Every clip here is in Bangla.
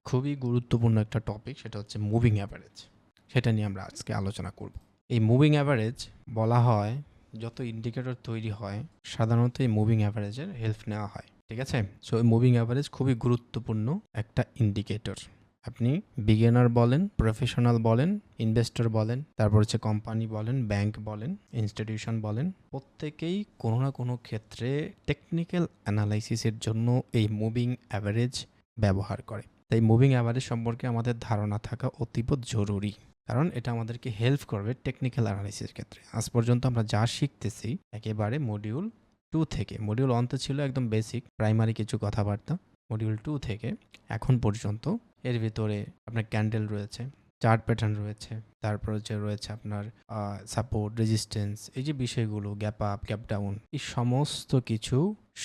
খুবই গুরুত্বপূর্ণ একটা টপিক, সেটা হচ্ছে মুভিং অ্যাভারেজ। সেটা নিয়ে আমরা আজকে আলোচনা করব। এই মুভিং অ্যাভারেজ বলা হয়, যত ইন্ডিকেটর তৈরি হয় সাধারণত এই মুভিং অ্যাভারেজের হেল্প নেওয়া হয়। ঠিক আছে? সো এই মুভিং অ্যাভারেজ খুবই গুরুত্বপূর্ণ একটা ইন্ডিকেটর। আপনি বিগিনার বলেন, প্রফেশনাল বলেন, ইনভেস্টর বলেন, তারপর হচ্ছে কোম্পানি বলেন, ব্যাংক বলেন, ইনস্টিটিউশন বলেন, প্রত্যেকেই কোনো না কোনো ক্ষেত্রে টেকনিক্যাল অ্যানালাইসিসের জন্য এই মুভিং অ্যাভারেজ ব্যবহার করে। তাই মুভিং অ্যাভারেজ সম্পর্কে আমাদের ধারণা থাকা অতীব জরুরি, কারণ এটা আমাদেরকে হেল্প করবে টেকনিক্যাল অ্যানালাইসিসের ক্ষেত্রে। আজ পর্যন্ত আমরা যা শিখতেছি একেবারে মডিউল 2 থেকে, মডিউল 1 ছিল একদম বেসিক প্রাইমারি কিছু কথাবার্তা, মডিউল 2 থেকে এখন পর্যন্ত এর ভিতরে আপনার ক্যান্ডেল রয়েছে, চার্ট প্যাটার্ন রয়েছে, তারপর রয়েছে আপনার সাপোর্ট, রেজিস্ট্যান্স, এই যে বিষয়গুলো, গ্যাপ আপ, গ্যাপ ডাউন, এই সমস্ত কিছু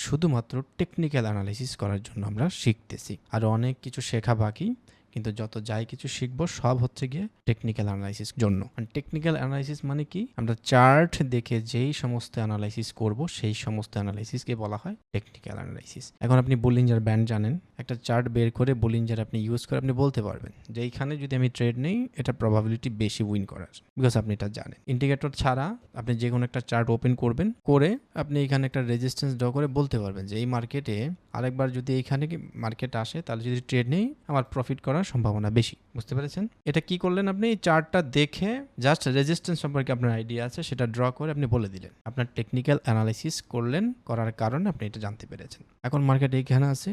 শুধুমাত্র টেকনিক্যাল অ্যানালাইসিস করার জন্য আমরা শিখতেছি। আর অনেক কিছু শেখা বাকি, কিন্তু যত যাই কিছু শিখবো সব হচ্ছে গিয়ে টেকনিক্যাল অ্যানালাইসিস জন্য। টেকনিক্যাল অ্যানালাইসিস মানে কি? আমরা চার্ট দেখে যেই সমস্ত অ্যানালাইসিস করব সেই সমস্ত অ্যানালাইসিসকে বলা হয় টেকনিক্যাল অ্যানালাইসিস। এখন আপনি বলিঞ্জার ব্যান্ড জানেন, একটা চার্ট বের করে বলিঞ্জার আপনি ইউজ করে আপনি বলতে পারবেন যে এইখানে যদি আমি ট্রেড নেই এটা প্রবাবিলিটি বেশি উইন করার, বিকজ আপনি এটা জানেন। ইন্ডিকেটর ছাড়া আপনি যে কোনো একটা চার্ট ওপেন করবেন, করে আপনি এখানে একটা রেজিস্ট্যান্স ড্র করে বলতে পারবেন যে এই মার্কেটে আরেকবার যদি এইখানে মার্কেট আসে তাহলে যদি ট্রেড নেই আমার প্রফিট করার সম্ভাবনা বেশি। বুঝতে পেরেছেন? এটা কি করলেন? আপনি এই চার্টটা দেখে জাস্ট রেজিস্ট্যান্স সম্পর্কে আপনার আইডিয়া আছে সেটা ড্র করে আপনি বলে দিলেন। আপনার টেকনিক্যাল অ্যানালাইসিস করলেন, করার কারণে আপনি এটা জানতে পেরেছেন। এখন মার্কেট এইখানে আছে,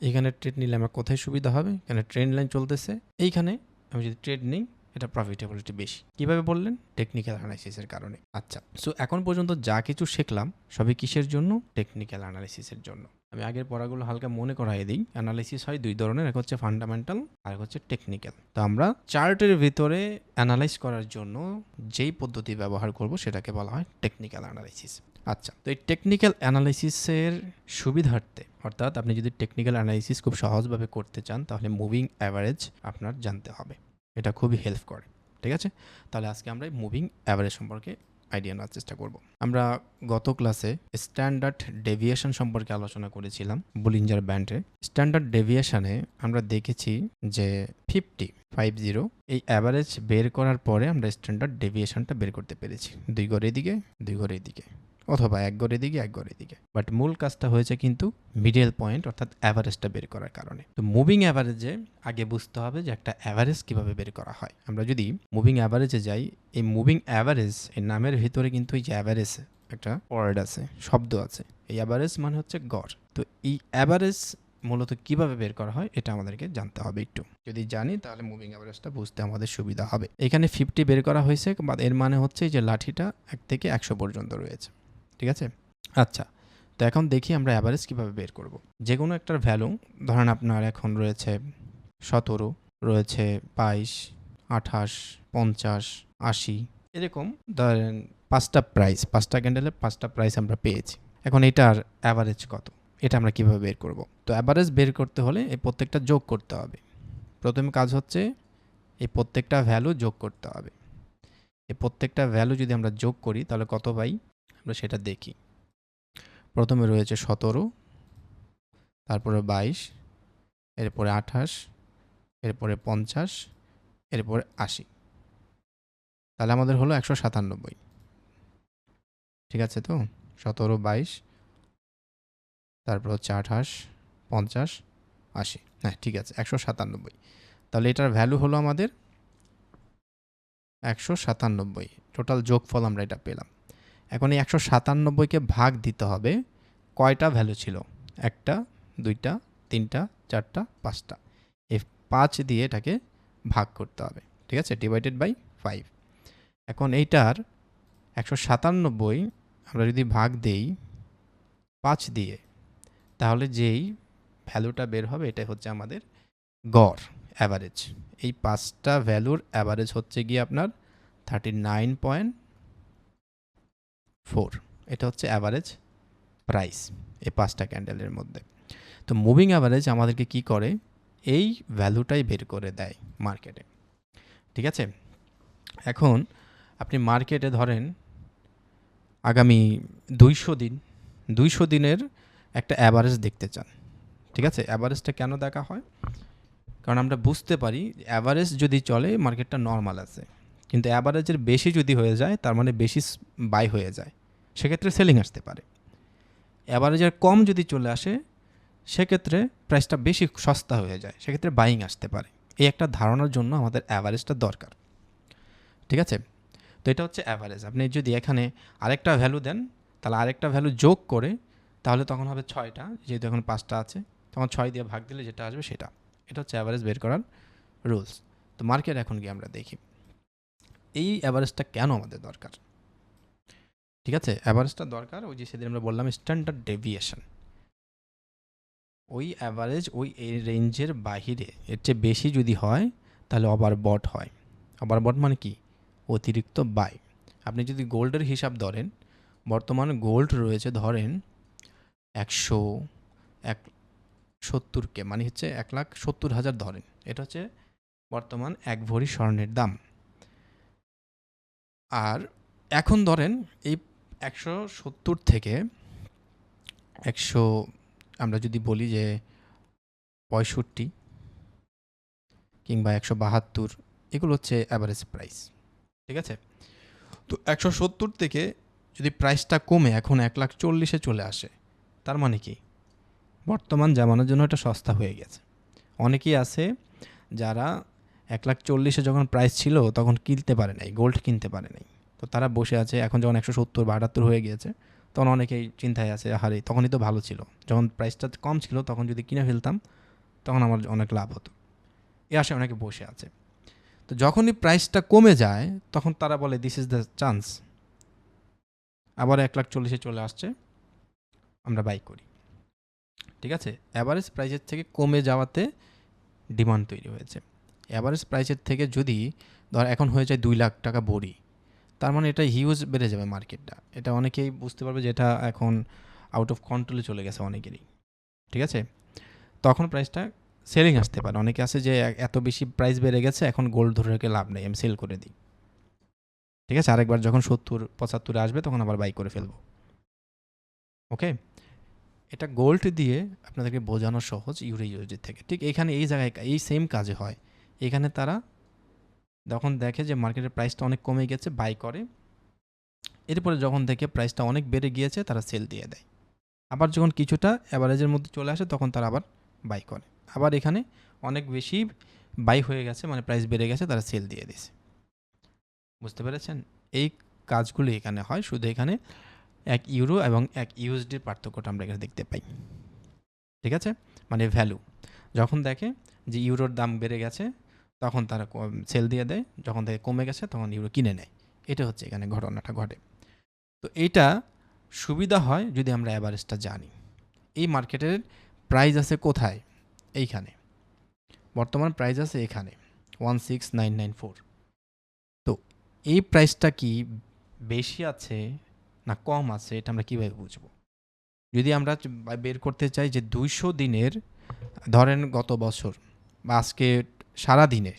এইখানে ট্রেড নিলে আমার কোথায় সুবিধা হবে? এখানে ট্রেন্ড লাইন চলতেছে, এইখানে আমি যদি ট্রেড নিই এটা প্রফিটেবিলিটি বেশি। কিভাবে বললেন? টেকনিক্যাল অ্যানালাইসিসের কারণে। আচ্ছা, সো এখন পর্যন্ত যা কিছু শিখলাম সবই কিসের জন্য? টেকনিক্যাল অ্যানালাইসিসের জন্য। আমি আগের পড়াগুলো হালকা মনে করাই দিই। অ্যানালাইসিস হয় দুই ধরনের, এক হচ্ছে ফান্ডামেন্টাল আর এক হচ্ছে টেকনিক্যাল। তো আমরা চার্টের ভিতরে অ্যানালাইজ করার জন্য যেই পদ্ধতি ব্যবহার করব সেটাকে বলা হয় টেকনিক্যাল অ্যানালাইসিস। আচ্ছা, তো এই টেকনিক্যাল অ্যানালাইসিসের সুবিধার্থে, অর্থাৎ আপনি যদি টেকনিক্যাল অ্যানালাইসিস খুব সহজভাবে করতে চান তাহলে মুভিং অ্যাভারেজ আপনার জানতে হবে। এটা খুবই হেল্প করে। ঠিক আছে? তাহলে আজকে আমরা মুভিং অ্যাভারেজ সম্পর্কে আইডিয়া নেওয়ার চেষ্টা করব। আমরা গত ক্লাসে স্ট্যান্ডার্ড ডেভিয়েশন সম্পর্কে আলোচনা করেছিলাম বলিঞ্জার ব্যান্ডে। স্ট্যান্ডার্ড ডেভিয়েশনে আমরা দেখেছি যে 50 এই অ্যাভারেজ বের করার পরে আমরা স্ট্যান্ডার্ড ডেভিয়েশনটা বের করতে পেরেছি। 2 গড় এদিকে, 2 গড় এদিকে, অথবা 1 গড় এদিকে, 1 গড় এদিকে। বাট মূল কাজটা হয়েছে কিন্তু মিডল পয়েন্ট অর্থাৎ অ্যাভারেজটা বের করার কারণে। তো মুভিং অ্যাভারেজে আগে বুঝতে হবে যে একটা অ্যাভারেজ কিভাবে বের করা হয়। আমরা যদি মুভিং অ্যাভারেজে যাই, এই মুভিং অ্যাভারেজ এই নামের ভিতরে কিন্তু এই যে অ্যাভারেজ একটা ওয়ার্ড আছে, শব্দ আছে। এই অ্যাভারেজ মানে হচ্ছে গড়। তো এই অ্যাভারেজ মূলত কিভাবে বের করা হয় এটা আমাদেরকে জানতে হবে একটু। যদি জানি তাহলে মুভিং অ্যাভারেজটা বুঝতে আমাদের সুবিধা হবে। এখানে 50 বের করা হয়েছে, এর মানে হচ্ছে যে লাঠিটা 1 থেকে 100 পর্যন্ত রয়েছে। ঠিক আছে? আচ্ছা, তো এখন দেখি আমরা অ্যাভারেজ কীভাবে বের করব। যে কোনো একটার ভ্যালু, ধরেন আপনার এখন রয়েছে 17, রয়েছে 22, 28, 50, 80, এরকম ধরেন 5টা প্রাইস, 5টা ক্যান্ডেলের 5টা প্রাইস আমরা পেয়েছি। এখন এটার অ্যাভারেজ কত এটা আমরা কিভাবে বের করব? তো অ্যাভারেজ বের করতে হলে এই প্রত্যেকটা যোগ করতে হবে। প্রথম কাজ হচ্ছে এই প্রত্যেকটা ভ্যালু যোগ করতে হবে। এই প্রত্যেকটা ভ্যালু যদি আমরা যোগ করি তাহলে কত পাই আমরা সেটা দেখি। প্রথমে রয়েছে 17, তারপরে 22, এরপরে 28, এরপরে 50, এরপরে 80। তাহলে আমাদের হলো 197। ঠিক আছে? তো 17, 22, তারপর হচ্ছে 28, 50, 80। হ্যাঁ, ঠিক আছে, 197। তাহলে এটার ভ্যালু হলো আমাদের 197। টোটাল যোগফল আমরা এটা পেলাম। এখন এই 197কে ভাগ দিতে হবে। কয়টা ভ্যালু ছিল? 1টা, 2টা, 3টা, 4টা, 5টা। এই 5 দিয়ে এটাকে ভাগ করতে হবে। ঠিক আছে? Divided by 5। এখন এইটার 197 আমরা যদি ভাগ দেই 5 দিয়ে, তাহলে যেই ভ্যালুটা বের হবে এটাই হচ্ছে আমাদের গড়, অ্যাভারেজ। এই 5টা ভ্যালুর অ্যাভারেজ হচ্ছে গিয়ে আপনার 39.4। এটা হচ্ছে অ্যাভারেজ প্রাইস এই 5টা ক্যান্ডেলের মধ্যে। তো মুভিং অ্যাভারেজ আমাদেরকে কি করে? এই ভ্যালুটাই বের করে দেয় মার্কেটে। ঠিক আছে? এখন আপনি মার্কেটে ধরেন আগামী 200 দিনের একটা অ্যাভারেজ দেখতে চান। ঠিক আছে? অ্যাভারেজটা কেন দেখা হয়? কারণ আমরা বুঝতে পারি অ্যাভারেজ যদি চলে মার্কেটটা নর্মাল আছে, কিন্তু অ্যাভারেজের বেশি যদি হয়ে যায় তার মানে বেশি বাই হয়ে যায়, সেক্ষেত্রে সেলিং আসতে পারে। অ্যাভারেজের কম যদি চলে আসে সেক্ষেত্রে প্রাইসটা বেশি সস্তা হয়ে যায়, সেক্ষেত্রে বাইং আসতে পারে। এই একটা ধারণার জন্য আমাদের অ্যাভারেজটা দরকার, ঠিক আছে? তো এটা হচ্ছে অ্যাভারেজ। আপনি যদি এখানে আরেকটা ভ্যালু দেন, তাহলে আরেকটা ভ্যালু যোগ করে, তাহলে তখন হবে 6টা, যেহেতু এখন 5টা আছে, তখন 6 দিয়ে ভাগ দিলে যেটা আসবে সেটা। এটা হচ্ছে অ্যাভারেজ বের করার রুলস। তো মার্কেট এখন গিয়ে আমরা দেখি এই অ্যাভারেজটা কেন আমাদের দরকার। ঠিক আছে, অ্যাভারেজটা দরকার ওই যে সেদিন আমরা বললাম স্ট্যান্ডার্ড ডেভিয়েশন। ওই অ্যাভারেজ ওই রেঞ্জের বাহিরে এর চেয়ে বেশি যদি হয় তাহলে ওভারবট হয়। ওভারবট মানে কি? অতিরিক্ত বাই। আপনি যদি গোল্ডের হিসাব ধরেন, বর্তমান গোল্ড রয়েছে ধরেন 170K, মানে হচ্ছে 1,70,000 ধরেন। এটা হচ্ছে বর্তমান 1 ভরি স্বর্ণের দাম। আর এখন ধরেন এই 170 থেকে 100, আমরা যদি বলি যে 65 কিংবা 172, এগুলো হচ্ছে অ্যাভারেজ প্রাইস। ঠিক আছে, তো 170 থেকে যদি প্রাইসটা কমে এখন 1,40,000 চলে আসে, তার মানে কি বর্তমান জামানোর জন্য এটা সস্তা হয়ে গেছে। অনেকেই আছে যারা 1,40,000 যখন প্রাইস ছিল তখন কিনতে পারে নাই, গোল্ড কিনতে পারে নাই, তো তারা বসে আছে। এখন যখন 170 বা 78 হয়ে গিয়েছে তখন অনেকেই চিন্তায় আছে, আরে তখনই তো ভালো ছিল, যখন প্রাইসটা কম ছিল তখন যদি কিনে ফেলতাম তখন আমার অনেক লাভ হতো। এ আশায় অনেকে বসে আছে। তো যখনই প্রাইসটা কমে যায় তখন তারা বলে দিস ইজ দ্য চান্স, আবার 1,40,000 চলে আসছে, আমরা বাই করি। ঠিক আছে, অ্যাভারেজ প্রাইসের থেকে কমে যাওয়াতে ডিমান্ড তৈরি হয়েছে। অ্যাভারেজ প্রাইসের থেকে যদি ধর এখন হয়ে যায় 2,00,000 টাকা ভরি, তার মানে এটা হিউজ বেড়ে যাবে মার্কেটটা। এটা অনেকেই বুঝতে পারবে যে এটা এখন আউট অফ কন্ট্রোলে চলে গেছে অনেকেরই। ঠিক আছে, তখন প্রাইসটা সেলিং আসতে পারে। অনেকে আছে যে এত বেশি প্রাইস বেড়ে গেছে, এখন গোল্ড ধরে রেখে লাভ নেই, আমি সেল করে দিই। ঠিক আছে, আরেকবার যখন 70-75 আসবে তখন আবার বাই করে ফেলবো। ওকে, এটা গোল্ড দিয়ে আপনাদেরকে বোঝানো সহজ ইউরোইউএসডি থেকে। ঠিক এখানে এই জায়গায় এই সেম কাজে হয়। এখানে তারা যখন দেখে যে মার্কেটের প্রাইসটা অনেক কমে গেছে বাই করে, এরপরে যখন দেখে প্রাইসটা অনেক বেড়ে গিয়েছে তারা সেল দিয়ে দেয়। আবার যখন কিছুটা অ্যাভারেজের মধ্যে চলে আসে তখন তারা আবার বাই করে। আবার এখানে অনেক বেশি বাই হয়ে গেছে, মানে প্রাইস বেড়ে গেছে, তারা সেল দিয়ে দিছে। বুঝতে পেরেছেন? এই কাজগুলি এখানে হয়। শুধু এখানে 1 ইউরো এবং 1 ইউএসডির পার্থক্যটা আমরা এখানে দেখতে পাই। ঠিক আছে, মানে ভ্যালু যখন দেখে যে ইউরোর দাম বেড়ে গেছে তখন তারা সেল দিয়ে দেয়, যখন থেকে কমে গেছে তখন ইউরো কিনে নেয়। এটা হচ্ছে এখানে ঘটনাটা ঘটে। তো এইটা সুবিধা হয় যদি আমরা অ্যাভারেজটা জানি। এই মার্কেটের প্রাইস আছে কোথায়? এইখানে বর্তমান প্রাইস আছে এখানে 16,994। তো এই প্রাইসটা কি বেশি আছে না কম আছে, এটা আমরা কীভাবে বুঝবো? যদি আমরা বের করতে চাই যে 200 দিনের, ধরেন গত বছর বা আজকে সারা দিনে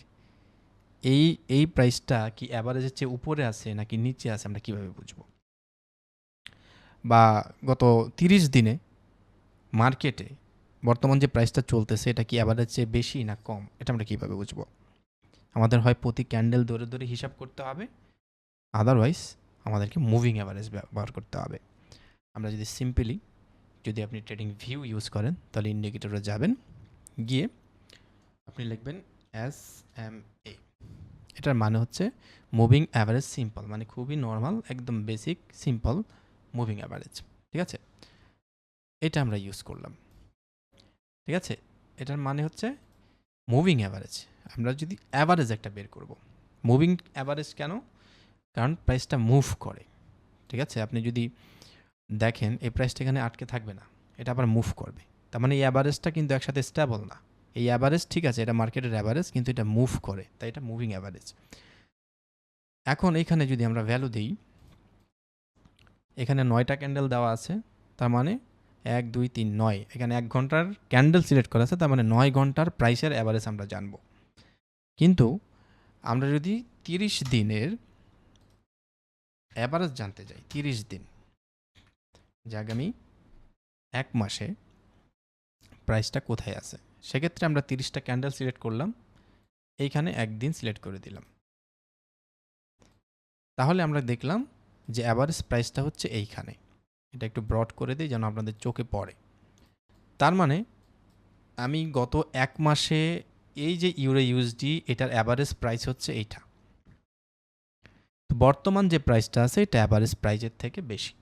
এই এই প্রাইসটা কি অ্যাভারেজের চেয়ে উপরে আছে নাকি নিচে আছে, আমরা কীভাবে বুঝবো? বা গত 30 দিনে মার্কেটে বর্তমান যে প্রাইসটা চলতেছে এটা কি অ্যাভারেজ চেয়ে বেশি না কম, এটা আমরা কীভাবে বুঝবো? আমাদের হয় প্রতি ক্যান্ডেল ধরে ধরে হিসাব করতে হবে, আদারওয়াইজ আমাদেরকে মুভিং অ্যাভারেজ ব্যবহার করতে হবে। আমরা যদি সিম্পলি, যদি আপনি ট্রেডিং ভিউ ইউজ করেন তাহলে ইন্ডিকেটরে যাবেন, গিয়ে আপনি লিখবেন SMA। এটার মানে হচ্ছে মুভিং অ্যাভারেজ সিম্পল, মানে খুবই নর্মাল একদম বেসিক সিম্পল মুভিং অ্যাভারেজ। ঠিক আছে, এটা আমরা ইউজ করলাম। ঠিক আছে, এটার মানে হচ্ছে মুভিং অ্যাভারেজ। আমরা যদি অ্যাভারেজ একটা বের করব, মুভিং অ্যাভারেজ কেন? কারণ প্রাইসটা মুভ করে। ঠিক আছে, আপনি যদি দেখেন এই প্রাইসটা এখানে আটকে থাকবে না, এটা আবার মুভ করবে। তার মানে এই অ্যাভারেজটা কিন্তু একসাথে স্টেবল না। এই অ্যাভারেজ ঠিক আছে, এটা মার্কেটের অ্যাভারেজ, কিন্তু এটা মুভ করে, তাই এটা মুভিং অ্যাভারেজ। এখন এইখানে যদি আমরা ভ্যালু দিই, এখানে 9টা ক্যান্ডেল দেওয়া আছে, তার মানে 1 2 3 9, এখানে 1 ঘন্টার ক্যান্ডেল সিলেক্ট করা আছে, তার মানে 9 ঘন্টার প্রাইসের অ্যাভারেজ আমরা জানবো। কিন্তু আমরা যদি 30 দিনের অ্যাভারেজ জানতে চাই, 30 দিন যে আগামী 1 মাসে প্রাইসটা কোথায় আছে, সেক্ষেত্রে আমরা 30টা ক্যান্ডেল সিলেক্ট করলাম, এইখানে একদিন সিলেক্ট করে দিলাম। তাহলে আমরা দেখলাম যে অ্যাভারেজ প্রাইসটা হচ্ছে এইখানে। এটা একটু ব্রড করে দিই যেন আপনাদের চোখে পড়ে। তার মানে আমি গত 1 মাসে এই যে ইউরো ইউএসডি এটার অ্যাভারেজ প্রাইস হচ্ছে এইটা। তো বর্তমান যে প্রাইসটা আছে এটা অ্যাভারেজ প্রাইসের থেকে বেশি।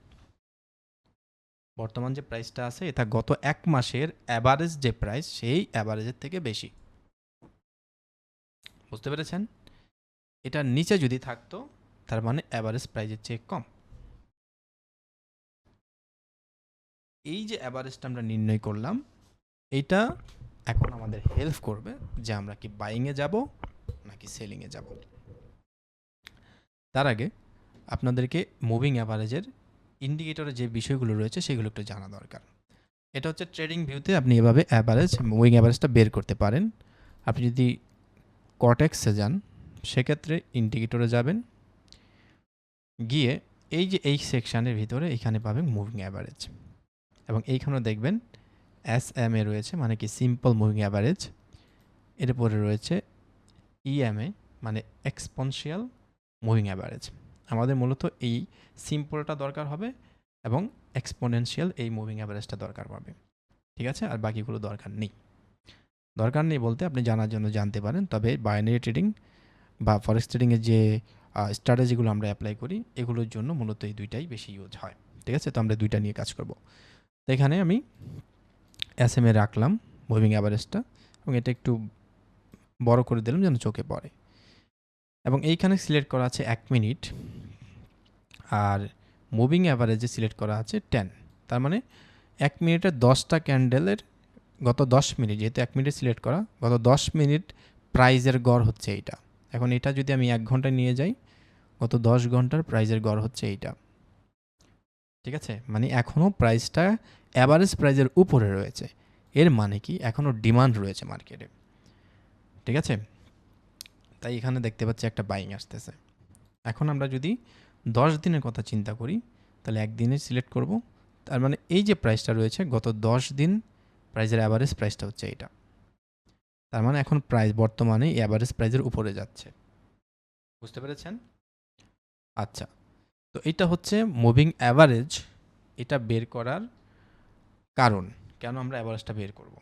বর্তমান যে প্রাইসটা আছে এটা গত 1 মাসের অ্যাভারেজ যে প্রাইস সেই অ্যাভারেজের থেকে বেশি। বুঝতে পেরেছেন? এটার নিচে যদি থাকতো তার মানে অ্যাভারেজ প্রাইসের চেয়ে কম। এই যে অ্যাভারেজটা আমরা নির্ণয় করলাম, এইটা এখন আমাদের হেল্প করবে যে আমরা কি বাইংয়ে যাব নাকি সেলিংয়ে যাব। তার আগে আপনাদেরকে মুভিং অ্যাভারেজের ইন্ডিকেটরের যে বিষয়গুলো রয়েছে সেগুলো একটু জানা দরকার। এটা হচ্ছে ট্রেডিং ভিউতে আপনি এভাবে মুভিং অ্যাভারেজটা বের করতে পারেন। আপনি যদি কটেক্সে যান সেক্ষেত্রে ইন্ডিকেটরে যাবেন, গিয়ে এই যে এই সেকশানের ভিতরে এখানে পাবেন মুভিং অ্যাভারেজ, এবং এইখানে দেখবেন SMA রয়েছে মানে কি সিম্পল মুভিং অ্যাভারেজ, এরপরে রয়েছে EMA মানে এক্সপোনেনশিয়াল মুভিং অ্যাভারেজ। আমাদের মূলত এই সিম্পলটা দরকার হবে এবং এক্সপোনেনশিয়াল এই মুভিং অ্যাভারেজটা দরকার হবে। ঠিক আছে, আর বাকিগুলো দরকার নেই। দরকার নেই বলতে আপনি জানার জন্য জানতে পারেন, তবে বাইনারি ট্রেডিং বা ফরেক্স ট্রেডিংয়ের যে স্ট্র্যাটেজিগুলো আমরা অ্যাপ্লাই করি এগুলোর জন্য মূলত এই দুইটাই বেশি ইউজ হয়। ঠিক আছে, তো আমরা দুইটা নিয়ে কাজ করব। তো এখানে আমি SMA রাখলাম মুভিং অ্যাভারেজটা, এবং এটা একটু বড় করে দিলাম যেন চোখে পড়ে, এবং এইখানে সিলেক্ট করা আছে 1 মিনিট, আর মুভিং অ্যাভারেজে সিলেক্ট করা আছে 10। তার মানে 1 মিনিটের 10টা ক্যান্ডেলের গত 10 মিনিট, যেহেতু 1 মিনিট সিলেক্ট করা, গত 10 মিনিট প্রাইজের গড় হচ্ছে এইটা। এখন এটা যদি আমি 1 ঘন্টায় নিয়ে যাই, গত 10 ঘন্টার প্রাইজের গড় হচ্ছে এইটা। ঠিক আছে, মানে এখনও প্রাইসটা অ্যাভারেজ প্রাইজের উপরে রয়েছে। এর মানে কি এখনও ডিমান্ড রয়েছে মার্কেটে। ঠিক আছে, তাই এখানে দেখতে পাচ্ছি একটা বাইং আসতেছে। এখন আমরা যদি 10 দিনের কথা চিন্তা করি তাহলে একদিনে সিলেক্ট করব। তার মানে এই যে প্রাইসটা রয়েছে গত 10 দিন প্রাইজের অ্যাভারেজ প্রাইসটা হচ্ছে এইটা। তার মানে এখন প্রাইস বর্তমানে অ্যাভারেজ প্রাইজের উপরে যাচ্ছে। বুঝতে পেরেছেন? আচ্ছা, তো এটা হচ্ছে মুভিং অ্যাভারেজ। এটা বের করার কারণ, কেন আমরা অ্যাভারেজটা বের করব?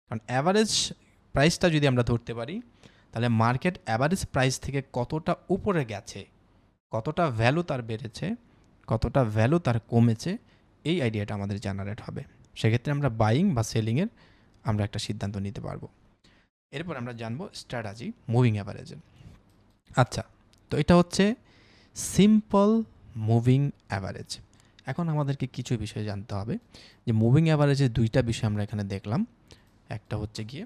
কারণ অ্যাভারেজ প্রাইসটা যদি আমরা ধরতে পারি তাহলে মার্কেট অ্যাভারেজ প্রাইস থেকে কতটা উপরে গেছে, কতটা ভ্যালু তার বেড়েছে, কতটা ভ্যালু তার কমেছে, এই আইডিয়াটা আমাদের জেনারেট হবে। সেক্ষেত্রে আমরা বাইং বা সেলিংয়ের আমরা একটা সিদ্ধান্ত নিতে পারবো। এরপর আমরা জানবো স্ট্র্যাটেজি মুভিং অ্যাভারেজের। আচ্ছা, তো এটা হচ্ছে সিম্পল মুভিং অ্যাভারেজ। এখন আমাদেরকে কিছু বিষয় জানতে হবে যে মুভিং অ্যাভারেজের দুইটা বিষয় আমরা এখানে দেখলাম। একটা হচ্ছে গিয়ে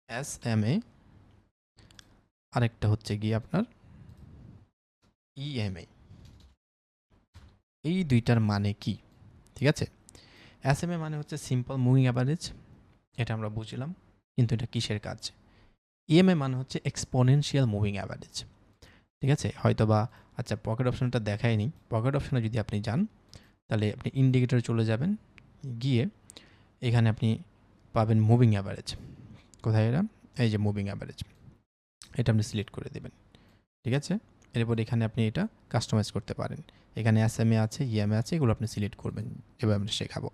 SMA, আরেকটা হচ্ছে গিয়ে আপনার EMA। এই দুইটার মানে কি? ঠিক আছে, SMA মানে হচ্ছে সিম্পল মুভিং অ্যাভারেজ, এটা আমরা বুঝলাম, কিন্তু এটা কিসের কাজ? EMA মানে হচ্ছে এক্সপোনেনশিয়াল মুভিং অ্যাভারেজ। ঠিক আছে, হয়তো বা আচ্ছা পকেট অপশনটা দেখায়নি, পকেট অপশনে যদি আপনি যান তাহলে আপনি ইন্ডিকেটরে চলে যাবেন, গিয়ে এখানে আপনি পাবেন মুভিং অ্যাভারেজ। কোথায় এরা? এই যে মুভিং অ্যাভারেজ, এটা আপনি সিলেক্ট করে দেবেন। ঠিক আছে, এরপর এখানে আপনি এটা কাস্টমাইজ করতে পারেন। এখানে SMA আছে, EMA আছে, এগুলো আপনি সিলেক্ট করবেন, এবার আমরা শেখাবো।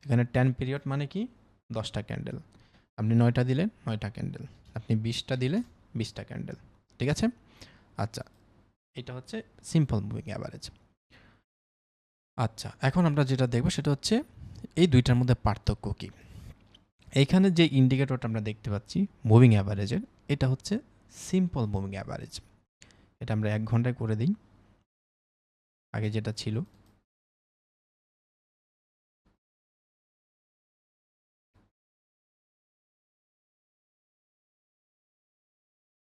এখানে 10 পিরিয়ড মানে কি 10টা ক্যান্ডেল, আপনি 9টা দিলে 9টা ক্যান্ডেল, আপনি 20টা দিলে 20টা ক্যান্ডেল। ঠিক আছে, আচ্ছা এটা হচ্ছে সিম্পল মুভিং অ্যাভারেজ। আচ্ছা, এখন আমরা যেটা দেখব সেটা হচ্ছে এই দুইটার মধ্যে পার্থক্য কী। এইখানে যে ইন্ডিকেটরটা আমরা দেখতে পাচ্ছি মুভিং অ্যাভারেজের, এটা হচ্ছে সিম্পল মুভিং অ্যাভারেজ। এটা আমরা 1 ঘন্টায় করে দিই, আগে যেটা ছিল।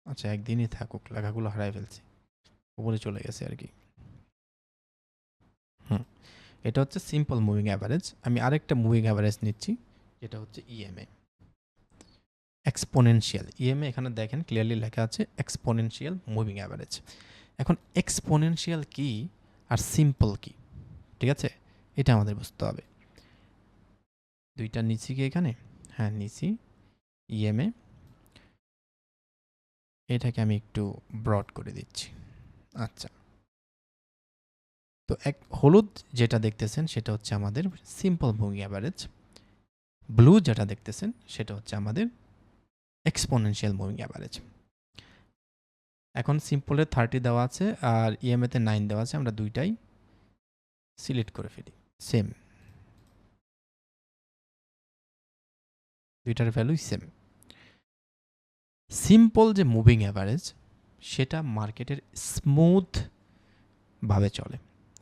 আচ্ছা একদিনই থাকুক, লেখাগুলো হারাই ফেলছি, উপরে চলে গেছে আর কি। এটা হচ্ছে সিম্পল মুভিং অ্যাভারেজ। আমি আরেকটা মুভিং অ্যাভারেজ নিচ্ছি, যেটা হচ্ছে EMA, এক্সপোনেনশিয়াল। EMA এখানে দেখেন ক্লিয়ারলি লেখা আছে এক্সপোনেনশিয়াল মুভিং অ্যাভারেজ। এখন এক্সপোনেনশিয়াল কি আর সিম্পল কি, ঠিক আছে, এটা আমাদের বুঝতে হবে। 2টা নিচ্ছি কি এখানে? হ্যাঁ, নিচ্ছি ইএমএ। এটাকে আমি একটু ব্রড করে দিচ্ছি। আচ্ছা, তো হলুদ যেটা দেখতেছেন সেটা হচ্ছে আমাদের সিম্পল মুভিং অ্যাভারেজ, ব্লু যেটা দেখতেছেন সেটা হচ্ছে আমাদের এক্সপোনেনশিয়াল মুভিং অ্যাভারেজ। এখন সিম্পলের 30 দেওয়া আছে আর ইএমএতে 9 দেওয়া আছে, আমরা দুইটাই সিলেক্ট করে ফেলি। সেম, দুইটার ভ্যালুই সেম। সিম্পল যে মুভিং অ্যাভারেজ সেটা মার্কেটের স্মুথ ভাবে চলে।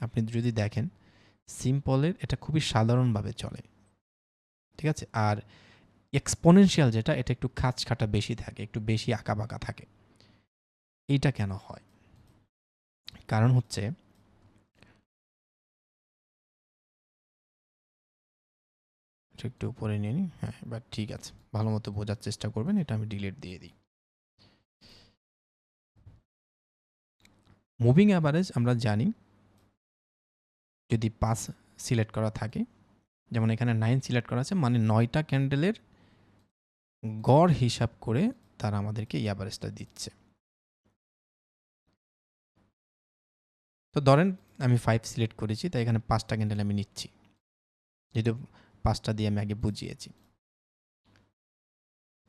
আপনি যদি দেখেন সিম্পলের এটা খুবই সাধারণভাবে চলে, ঠিক আছে। আর এক্সপোনেনশিয়াল যেটা, এটা একটু খাঁচখাটা বেশি থাকে, একটু বেশি আঁকাবাঁকা থাকে। এইটা কেন হয়? কারণ হচ্ছে একটু উপরে নিয়ে নিই। হ্যাঁ, এবার ঠিক আছে, ভালো মতো বোঝার চেষ্টা করবেন। এটা আমি ডিলিট দিয়ে দিই। মুভিং অ্যাভারেজ আমরা জানি যদি 5 সিলেক্ট করা থাকে, যেমন এখানে 9 সিলেক্ট করা আছে, মানে 9টা ক্যান্ডেলের গড় হিসাব করে তারা আমাদেরকে এই অ্যাভারেজটা দিচ্ছে। তো ধরেন আমি 5 সিলেক্ট করেছি, তাই এখানে 5টা ক্যান্ডেল আমি নিচ্ছি, যেহেতু 5টা দিয়ে আমি আগে বুঝিয়েছি।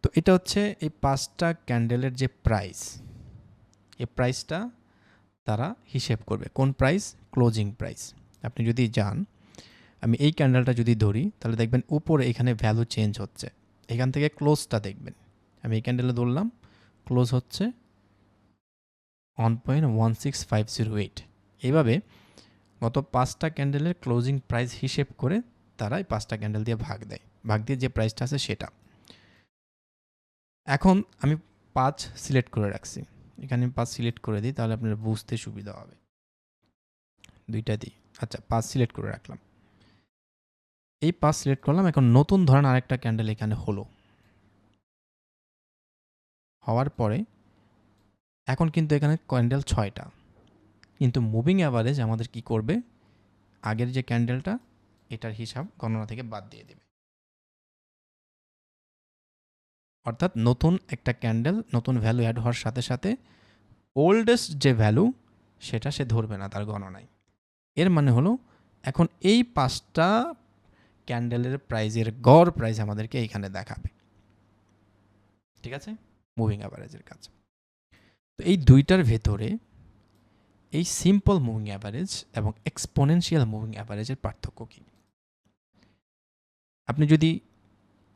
তো এটা হচ্ছে এই 5টা ক্যান্ডেলের যে প্রাইস, এই প্রাইসটা তারা হিসেব করবে। কোন প্রাইস? Closing price. আপনি যদি যান, আমি এই ক্যান্ডেলটা যদি ধরি, তাহলে দেখবেন উপরে এখানে ভ্যালু চেঞ্জ হচ্ছে। এখান থেকে ক্লোজটা দেখবেন, আমি এই ক্যান্ডেলে ধরলাম, ক্লোজ হচ্ছে 1.16508। এইভাবে গত 5টা ক্যান্ডেলের ক্লোজিং প্রাইস হিসেব করে তারা এই 5টা ক্যান্ডেল দিয়ে ভাগ দেয়, ভাগ দিয়ে যে প্রাইসটা আছে সেটা। এখন আমি 5 সিলেক্ট করে রাখছি, এখানে আমি 5 সিলেক্ট করে দিই, তাহলে আপনার বুঝতে সুবিধা হবে। দুইটা দিই। আচ্ছা, 5 সিলেক্ট করে রাখলাম, এই 5 সিলেক্ট করলাম। এখন নতুন ধরেন আরেকটা ক্যান্ডেল এখানে হলো, হওয়ার পরে এখন কিন্তু এখানে ক্যান্ডেল 6টা, কিন্তু মুভিং অ্যাভারেজ আমাদের কি করবে? আগের যে ক্যান্ডেলটা, এটার হিসাব গণনা থেকে বাদ দিয়ে দেবে। অর্থাৎ নতুন একটা ক্যান্ডেল, নতুন ভ্যালু অ্যাড হওয়ার সাথে সাথে ওল্ডেস্ট যে ভ্যালু সেটা সে ধরবে না তার গণনায়। এর মানে হলো এখন এই 5টা ক্যান্ডেলের প্রাইজের গড় প্রাইস আমাদেরকে এইখানে দেখাবে, ঠিক আছে, মুভিং অ্যাভারেজের কাজ। তো এই দুইটার ভেতরে এই সিম্পল মুভিং অ্যাভারেজ এবং এক্সপোনেনশিয়াল মুভিং অ্যাভারেজের পার্থক্য কী? আপনি যদি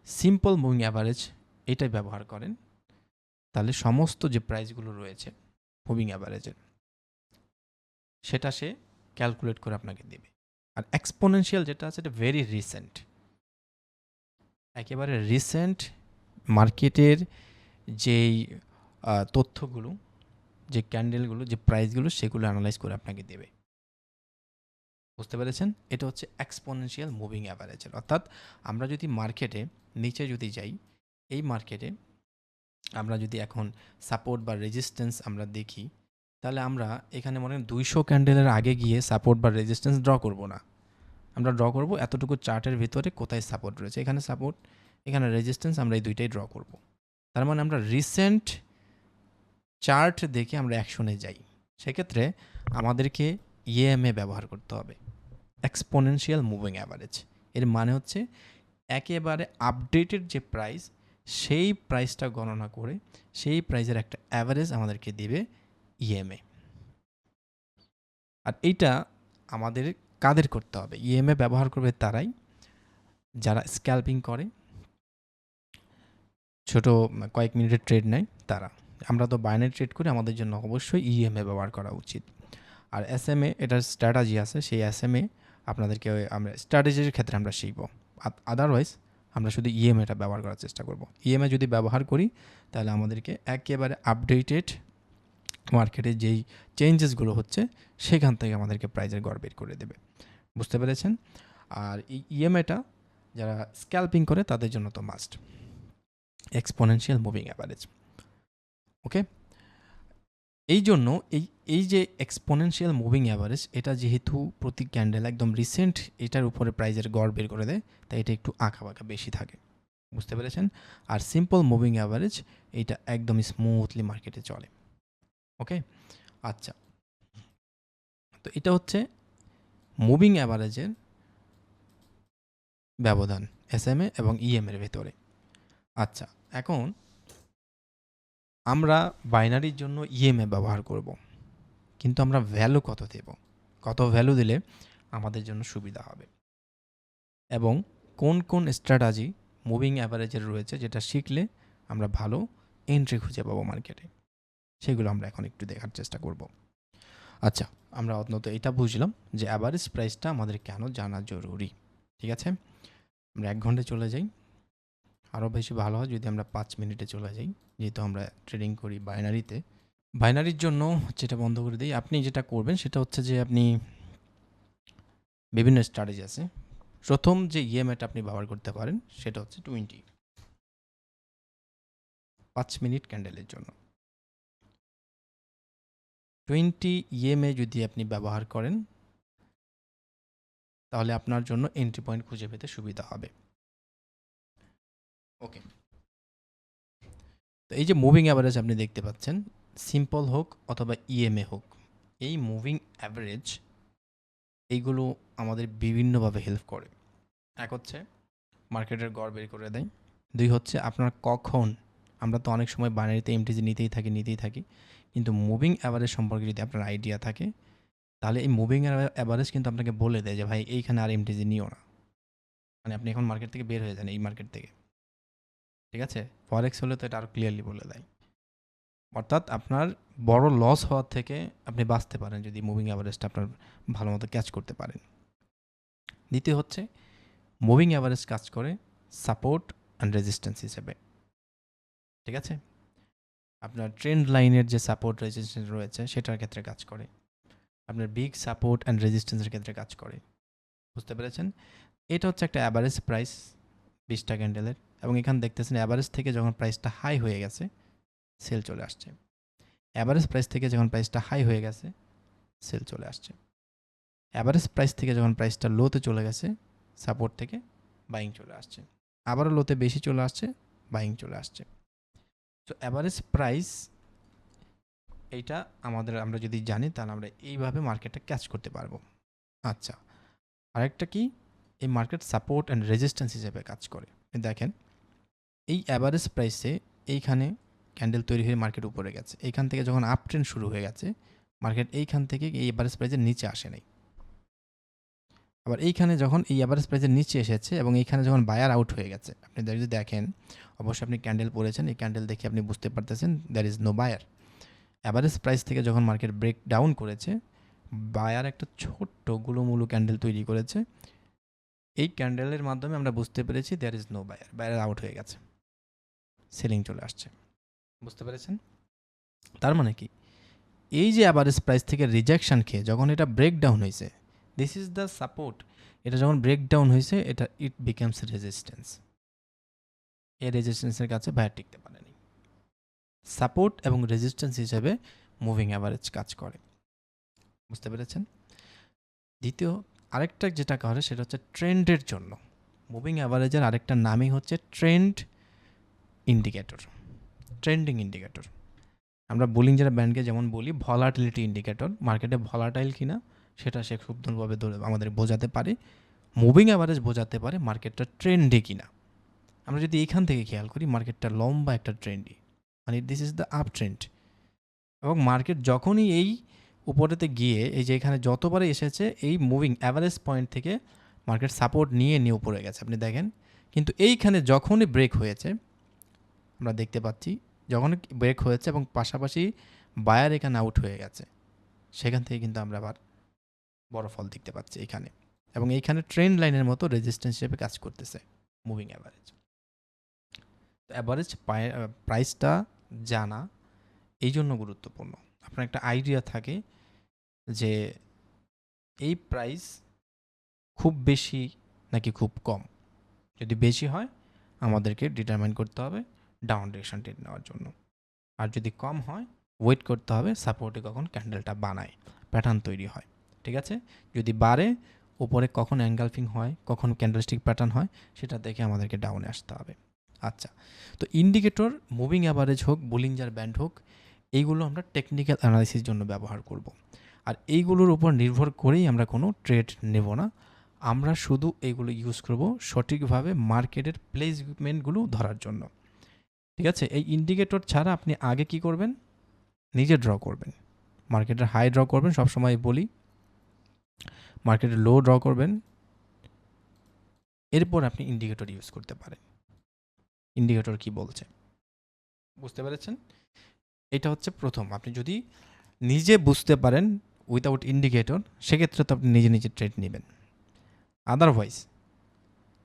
সিম্পল মুভিং অ্যাভারেজ এটাই ব্যবহার করেন, তাহলে সমস্ত যে প্রাইসগুলো রয়েছে মুভিং অ্যাভারেজের, সেটা সে ক্যালকুলেট করে আপনাকে দেবে। আর এক্সপোনেনশিয়াল যেটা আছে, এটা ভেরি রিসেন্ট, একেবারে রিসেন্ট মার্কেটের যেই তথ্যগুলো, যে ক্যান্ডেলগুলো, যে প্রাইসগুলো, সেগুলো অ্যানালাইজ করে আপনাকে দেবে। বুঝতে পেরেছেন? এটা হচ্ছে এক্সপোনেনশিয়াল মুভিং অ্যাভারেজের। অর্থাৎ আমরা যদি মার্কেটে নিচে যদি যাই, এই মার্কেটে আমরা যদি এখন সাপোর্ট বা রেজিস্ট্যান্স আমরা দেখি, তাহলে আমরা এখানে মনে হয় 200 ক্যান্ডেলের আগে গিয়ে সাপোর্ট বা রেজিস্ট্যান্স ড্র করব না। আমরা ড্র করব এতটুকু চার্টের ভিতরে কোথায় সাপোর্ট রয়েছে, এখানে সাপোর্ট, এখানে রেজিস্ট্যান্স, আমরা এই দুইটাই ড্র করব। তার মানে আমরা রিসেন্ট চার্ট দেখে আমরা অ্যাকশনে যাই। সেক্ষেত্রে আমাদেরকে ইএমএ ব্যবহার করতে হবে, এক্সপোনেনশিয়াল মুভিং অ্যাভারেজ। এর মানে হচ্ছে একেবারে আপডেটেড যে প্রাইস, সেই প্রাইসটা গণনা করে সেই প্রাইসের একটা অ্যাভারেজ আমাদেরকে দিবে ইএমএ। আর এইটা আমাদের কাদের করতে হবে? ইএমএ ব্যবহার করবে তারাই যারা স্ক্যাল্পিং করে, ছোট কয়েক মিনিটের ট্রেড নেয় তারা। আমরা তো বাইনারি ট্রেড করি, আমাদের জন্য অবশ্যই ইএমএ ব্যবহার করা উচিত। আর এসএমএ, এটার স্ট্র্যাটাজি আছে, সেই এসএমএ আপনাদেরকে আমরা স্ট্র্যাটেজির ক্ষেত্রে আমরা শিখব। আদারওয়াইজ আমরা শুধু ইএমএটা ব্যবহার করার চেষ্টা করব। ইএমএ যদি ব্যবহার করি, তাহলে আমাদেরকে একেবারে আপডেটেড মার্কেটে যেই চেঞ্জেসগুলো হচ্ছে সেখান থেকে আমাদেরকে প্রাইজের গড় বের করে দেবে। বুঝতে পেরেছেন? আর এই ইএমএটা যারা স্ক্যাল্পিং করে তাদের জন্য তো মাস্ট, এক্সপোনেনশিয়াল মুভিং অ্যাভারেজ। ওকে, এই জন্য এই যে এক্সপোনেনশিয়াল মুভিং অ্যাভারেজ, এটা যেহেতু প্রতি ক্যান্ডেল একদম রিসেন্ট এটার উপরে প্রাইজের গড় বের করে দেয়, তাই এটা একটু আঁকাবাঁকা বেশি থাকে, বুঝতে পেরেছেন? আর সিম্পল মুভিং অ্যাভারেজ এইটা একদম স্মুথলি মার্কেটে চলে। ওকে, আচ্ছা, তো এটা হচ্ছে মুভিং অ্যাভারেজের ব্যবধান এসএমএ এবং ইএমের ভেতরে। আচ্ছা, এখন আমরা বাইনারির জন্য ইএমএ ব্যবহার করব, কিন্তু আমরা ভ্যালু কত দেব, কত ভ্যালু দিলে আমাদের জন্য সুবিধা হবে, এবং কোন কোন স্ট্র্যাটাজি মুভিং অ্যাভারেজের রয়েছে যেটা শিখলে আমরা ভালো এন্ট্রি খুঁজে পাবো মার্কেটে, সেগুলো আমরা এখন একটু দেখার চেষ্টা করব। আচ্ছা, আমরা অন্তত এটা বুঝলাম যে অ্যাভারেজ প্রাইসটা আমাদের কেন জানা জরুরি। ঠিক আছে, আমরা 1 ঘন্টায় চলে যাই, আরও বেশি ভালো হয় যদি আমরা 5 মিনিটে চলে যাই, যেহেতু আমরা ট্রেডিং করি বাইনারিতে। বাইনারির জন্য যেটা বন্ধ করে দিই, আপনি যেটা করবেন সেটা হচ্ছে যে আপনি বিভিন্ন স্ট্র্যাটেজি আছে। প্রথম যে ইএমআইটা আপনি ব্যবহার করতে পারেন সেটা হচ্ছে 5 মিনিট ক্যান্ডেলের জন্য 20 ইএমএ যদি আপনি ব্যবহার করেন, তাহলে আপনার জন্য এন্ট্রি পয়েন্ট খুঁজে পেতে সুবিধা হবে। ওকে, তো এই যে মুভিং অ্যাভারেজ আপনি দেখতে পাচ্ছেন, সিম্পল হোক অথবা ইএমএ হোক, এই মুভিং অ্যাভারেজ এইগুলো আমাদের বিভিন্নভাবে হেল্প করে। এক হচ্ছে মার্কেটের গড় বের করে দেয়, 2 হচ্ছে আপনার কখন, আমরা তো অনেক সময় বাইনারিতে এমটিজি নিতেই থাকি, কিন্তু মুভিং অ্যাভারেজ সম্পর্কে যদি আপনার আইডিয়া থাকে, তাহলে এই মুভিং অ্যাভারেজ কিন্তু আপনাকে বলে দেয় যে ভাই এইখানে আর এমটিজি নিও না, মানে আপনি এখন মার্কেট থেকে বের হয়ে যান এই মার্কেট থেকে। ঠিক আছে, ফরেক্স হলে তো এটা আরও ক্লিয়ারলি বলে দেয়, অর্থাৎ আপনার বড় লস হওয়ার থেকে আপনি বাঁচতে পারেন যদি মুভিং অ্যাভারেজটা আপনার ভালো মতো ক্যাচ করতে পারেন। দ্বিতীয় হচ্ছে মুভিং অ্যাভারেজ কাজ করে সাপোর্ট অ্যান্ড রেজিস্ট্যান্স হিসেবে। ঠিক আছে, আপনার ট্রেন্ড লাইনের যে সাপোর্ট রেজিস্ট্যান্স রয়েছে সেটার ক্ষেত্রে কাজ করে, আপনার বিগ সাপোর্ট অ্যান্ড রেজিস্ট্যান্সের ক্ষেত্রে কাজ করে, বুঝতে পেরেছেন? এটা হচ্ছে একটা অ্যাভারেজ প্রাইস 20টা ক্যান্ডেলের, এবং এখানে দেখতেছেন অ্যাভারেজ থেকে যখন প্রাইসটা হাই হয়ে গেছে সেল চলে আসছে, অ্যাভারেজ প্রাইস থেকে যখন প্রাইসটা হাই হয়ে গেছে সেল চলে আসছে, অ্যাভারেজ প্রাইস থেকে যখন প্রাইসটা লোতে চলে গেছে সাপোর্ট থেকে বাইং চলে আসছে, আবারও লোতে বেশি চলে আসছে, বাইং চলে আসছে। তো অ্যাভারেজ প্রাইস এইটা আমরা যদি জানি তাহলে আমরা এইভাবে মার্কেটটা ক্যাচ করতে পারবো। আচ্ছা, আরেকটা কি, এই মার্কেট সাপোর্ট অ্যান্ড রেজিস্ট্যান্স হিসেবে কাজ করে। দেখেন এই অ্যাভারেজ প্রাইসে এইখানে ক্যান্ডেল তৈরি হয়ে মার্কেট উপরে গেছে, এইখান থেকে যখন আপ ট্রেন্ড শুরু হয়ে গেছে মার্কেট এইখান থেকে এই অ্যাভারেজ প্রাইসের নিচে আসে নাই, আবার এইখানে যখন এই অ্যাভারেজ প্রাইসের নিচে এসেছে এবং এইখানে যখন বায়ার আউট হয়ে গেছে, আপনি যদি দেখেন, অবশ্যই আপনি ক্যান্ডেল পড়েছেন, এই ক্যান্ডেল দেখে আপনি বুঝতে পারতেছেন there is no buyer. Average price থেকে যখন মার্কেট ব্রেক ডাউন করেছে, বায়ার একটা ছোট্ট গুলোমুলো ক্যান্ডেল তৈরি করেছে, এই ক্যান্ডেলের মাধ্যমে আমরা বুঝতে পেরেছি there is no buyer, buyer out হয়ে গেছে, সেলিং চলে আসছে, বুঝতে পেরেছেন? তার মানে কি, এই যে অ্যাভারেজ প্রাইস থেকে রিজেকশন খেয়ে যখন এটা ব্রেক ডাউন হয়েছে, দিস ইজ দ্য সাপোর্ট, এটা যখন ব্রেক ডাউন হয়েছে এটা ইট বিকামস রেজিস্ট্যান্স, এই রেজিস্ট্যান্সের কাছে বায়ার টিকতে পারেনি। সাপোর্ট এবং রেজিস্ট্যান্স হিসেবে মুভিং অ্যাভারেজ কাজ করে, বুঝতে পেরেছেন? দ্বিতীয় আরেকটা যেটা করে সেটা হচ্ছে ট্রেন্ডের জন্য। মুভিং অ্যাভারেজের আরেকটা নামই হচ্ছে ট্রেন্ড ইন্ডিকেটর, ট্রেন্ডিং ইন্ডিকেটর। আমরা বোলিঞ্জার ব্যান্ডকে যেমন বলি ভলাটিলিটি ইন্ডিকেটর, মার্কেটে ভলাটাইল কিনা সেটা সে খুব সুন্দরভাবে আমাদের বোঝাতে পারে। মুভিং অ্যাভারেজ বোঝাতে পারে মার্কেটটা ট্রেন্ডে কিনা। আমরা যদি এইখান থেকে খেয়াল করি মার্কেটটা লম্বা একটা ট্রেন্ডই, মানে this is the up trend, এবং মার্কেট যখনই এই উপরেতে গিয়ে এই যে এখানে যতবারই এসেছে এই মুভিং অ্যাভারেজ পয়েন্ট থেকে মার্কেট সাপোর্ট নিয়ে উপরে গেছে, আপনি দেখেন। কিন্তু এইখানে যখনই ব্রেক হয়েছে আমরা দেখতে পাচ্ছি, যখনই ব্রেক হয়েছে এবং পাশাপাশি বায়ার এখানে আউট হয়ে গেছে, সেখান থেকে কিন্তু আমরা আবার বড় ফল দেখতে পাচ্ছি এখানে, এবং এইখানে ট্রেন্ড লাইনের মতো রেজিস্ট্যান্স হিসেবে কাজ করতেছে মুভিং অ্যাভারেজ। তো অ্যাভারেজ প্রাইসটা জানা এই জন্য গুরুত্বপূর্ণ, আপনার একটা আইডিয়া থাকে যে এই প্রাইস খুব বেশি নাকি খুব কম। যদি বেশি হয় আমাদেরকে ডিটারমাইন করতে হবে ডাউন ডিরেকশন ট্রেড নেওয়ার জন্য, আর যদি কম হয় ওয়েট করতে হবে সাপোর্টে কখন ক্যান্ডেলটা বানায়, প্যাটার্ন তৈরি হয়। ঠিক আছে, যদি বাড়ে উপরে কখন অ্যাঙ্গালফিং হয়, কখন ক্যান্ডেলস্টিক প্যাটার্ন হয়, সেটা দেখে আমাদেরকে ডাউনে আসতে হবে। আচ্ছা, তো ইন্ডিকেটর মুভিং অ্যাভারেজ হোক, বোলিঞ্জার ব্যান্ড হোক, এইগুলো আমরা টেকনিক্যাল অ্যানালাইসিস জন্য ব্যবহার করব। আর এইগুলোর উপর নির্ভর করেই আমরা কোনো ট্রেড নেব না, আমরা শুধু এইগুলো ইউজ করব সঠিকভাবে মার্কেটের প্লেসমেন্টগুলো ধরার জন্য। ঠিক আছে, এই ইন্ডিকেটর ছাড়া আপনি আগে কি করবেন, নিজে ড্র করবেন। মার্কেটের হাই ড্র করবেন, সবসময় বলি মার্কেটের লো ড্র করবেন, এরপর আপনি ইন্ডিকেটর ইউজ করতে পারেন। ইন্ডিকেটর কি বলছে বুঝতে পেরেছেন? এটা হচ্ছে প্রথম, আপনি যদি নিজে বুঝতে পারেন উইদাউট ইন্ডিকেটর, সেক্ষেত্রে তো আপনি নিজে নিজে ট্রেড নেবেন। আদারওয়াইজ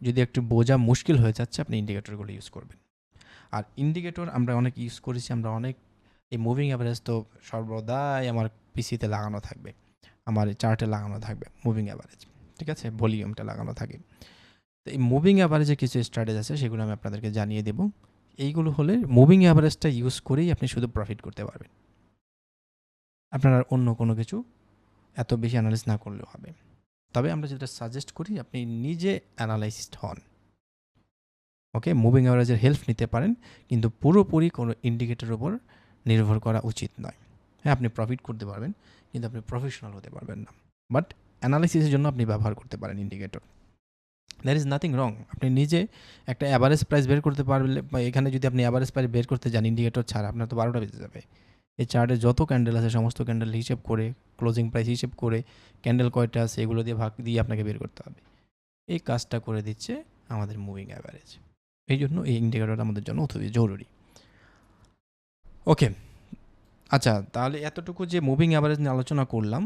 যদি একটু বোঝা মুশকিল হয়ে যাচ্ছে, আপনি ইন্ডিকেটরগুলো ইউজ করবেন। আর ইন্ডিকেটর আমরা অনেক ইউজ করেছি, আমরা অনেক, এই মুভিং অ্যাভারেজ তো সর্বদাই আমার পিসিতে লাগানো থাকবে, আমার চার্টে লাগানো থাকবে মুভিং অ্যাভারেজ। ঠিক আছে, ভলিউমটা লাগানো থাকে। তো এই মুভিং অ্যাভারেজে কিছু স্ট্র্যাটেজি আছে, সেগুলো আমি আপনাদেরকে জানিয়ে দেবো। এইগুলো হলে মুভিং অ্যাভারেজটা ইউজ করেই আপনি শুধু প্রফিট করতে পারবেন, আপনার আর অন্য কোনো কিছু এত বেশি অ্যানালাইজ না করলেও হবে। তবে আমরা যেটা সাজেস্ট করি, আপনি নিজে অ্যানালাইসিস্ট হন। ওকে, মুভিং অ্যাভারেজের হেল্প নিতে পারেন, কিন্তু পুরোপুরি কোনো ইন্ডিকেটরের উপর নির্ভর করা উচিত নয়। হ্যাঁ, আপনি প্রফিট করতে পারবেন, কিন্তু আপনি প্রফেশনাল হতে পারবেন না। বাট অ্যানালাইসিসের জন্য আপনি ব্যবহার করতে পারেন indicator, there is nothing wrong. আপনি নিজে একটা অ্যাভারেজ প্রাইস বের করতে পারলে, বা এখানে যদি আপনি অ্যাভারেজ প্রাইস বের করতে যান ইন্ডিকেটর ছাড়া, আপনার তো 12টা বেজে যাবে। এই চার্টে যত ক্যান্ডেল আছে সমস্ত ক্যান্ডেল হিসেব করে, ক্লোজিং প্রাইস হিসেব করে, ক্যান্ডেল কয়টা আছে এগুলো দিয়ে ভাগ দিয়ে আপনাকে বের করতে হবে। এই কাজটা করে দিচ্ছে আমাদের মুভিং অ্যাভারেজ। এই জন্য এই ইন্ডিকেটরটা আমাদের জন্য অত্যন্ত জরুরি। ওকে, আচ্ছা, তাহলে এতটুকু যে মুভিং অ্যাভারেজ নিয়ে আলোচনা করলাম,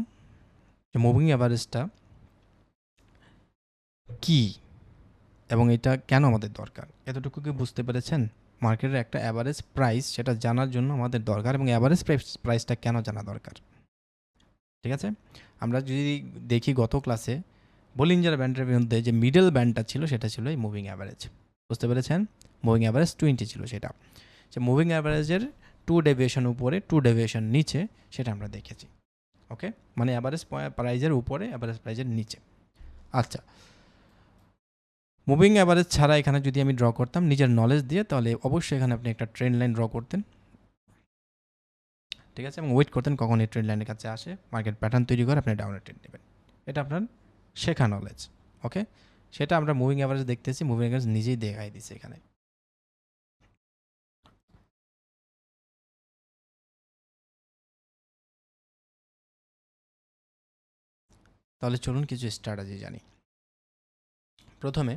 যে মুভিং অ্যাভারেজটা কী এবং এটা কেন আমাদের দরকার, এতটুকু কি বুঝতে পেরেছেন? মার্কেটের একটা অ্যাভারেজ প্রাইস, সেটা জানার জন্য আমাদের দরকার, এবং অ্যাভারেজ প্রাইসটা কেন জানা দরকার। ঠিক আছে, আমরা যদি দেখি গত ক্লাসে বোলিঞ্জার ব্যান্ডের মধ্যে যে মিডল ব্যান্ডটা ছিল, সেটা ছিল এই মুভিং অ্যাভারেজ। বুঝতে পেরেছেন? মুভিং অ্যাভারেজ 20 ছিল সেটা, যে মুভিং অ্যাভারেজের 2 ডেভিয়েশন উপরে 2 ডেভিয়েশন নিচে, সেটা আমরা দেখেছি। ওকে, মানে অ্যাভারেজ প্রাইজের উপরে অ্যাভারেজ প্রাইজের নিচে। আচ্ছা, মুভিং অ্যাভারেজ ছাড়া এখানে যদি আমি ড্র করতাম নিজের নলেজ দিয়ে, তাহলে অবশ্যই এখানে আপনি একটা ট্রেন্ড লাইন ড্র করতেন। ঠিক আছে, এবং ওয়েট করতেন কখন এই ট্রেন্ড লাইনের কাছে আসে, মার্কেট প্যাটার্ন তৈরি করে আপনি ডাউনে ট্রেন্ড নেবেন। এটা আপনার শেখা নলেজ। ওকে, সেটা আমরা মুভিং অ্যাভারেজ দেখতেছি, মুভিং অ্যাভারেজ নিজেই দেখাই দিচ্ছে এখানে। তাহলে চলুন কিছু স্ট্র্যাটেজি জানি। প্রথমে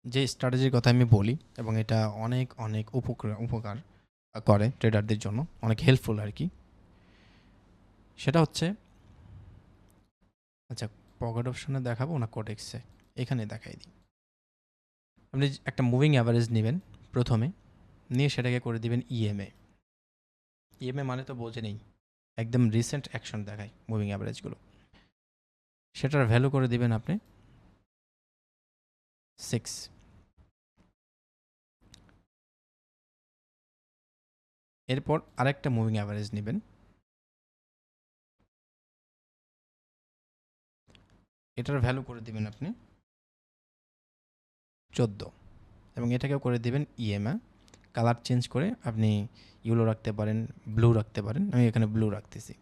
যে স্ট্র্যাটেজির কথা আমি বলি, এবং এটা অনেক অনেক উপকার করে ট্রেডারদের জন্য, অনেক হেল্পফুল আর কি, সেটা হচ্ছে, আচ্ছা পকেট অপশনে দেখাবো না কোডেক্সে, এখানে দেখাই দিই। আপনি একটা মুভিং অ্যাভারেজ নেবেন প্রথমে, নিয়ে সেটাকে করে দিবেন ইএমএ। ইএমএ মানে তো বোঝে নেই, একদম রিসেন্ট অ্যাকশন দেখায় মুভিং অ্যাভারেজগুলো। সেটার ভ্যালু করে দিবেন আপনি 6। এরপর আরেকটা মুভিং অ্যাভারেজ নেবেন, এটার ভ্যালু করে দিবেন আপনি 14, এবং এটাকেও করে দিবেন ইএমএ। কালার চেঞ্জ করে আপনি ইয়েলো রাখতে পারেন, ব্লু রাখতে পারেন, আমি এখানে ব্লু রাখতেছি।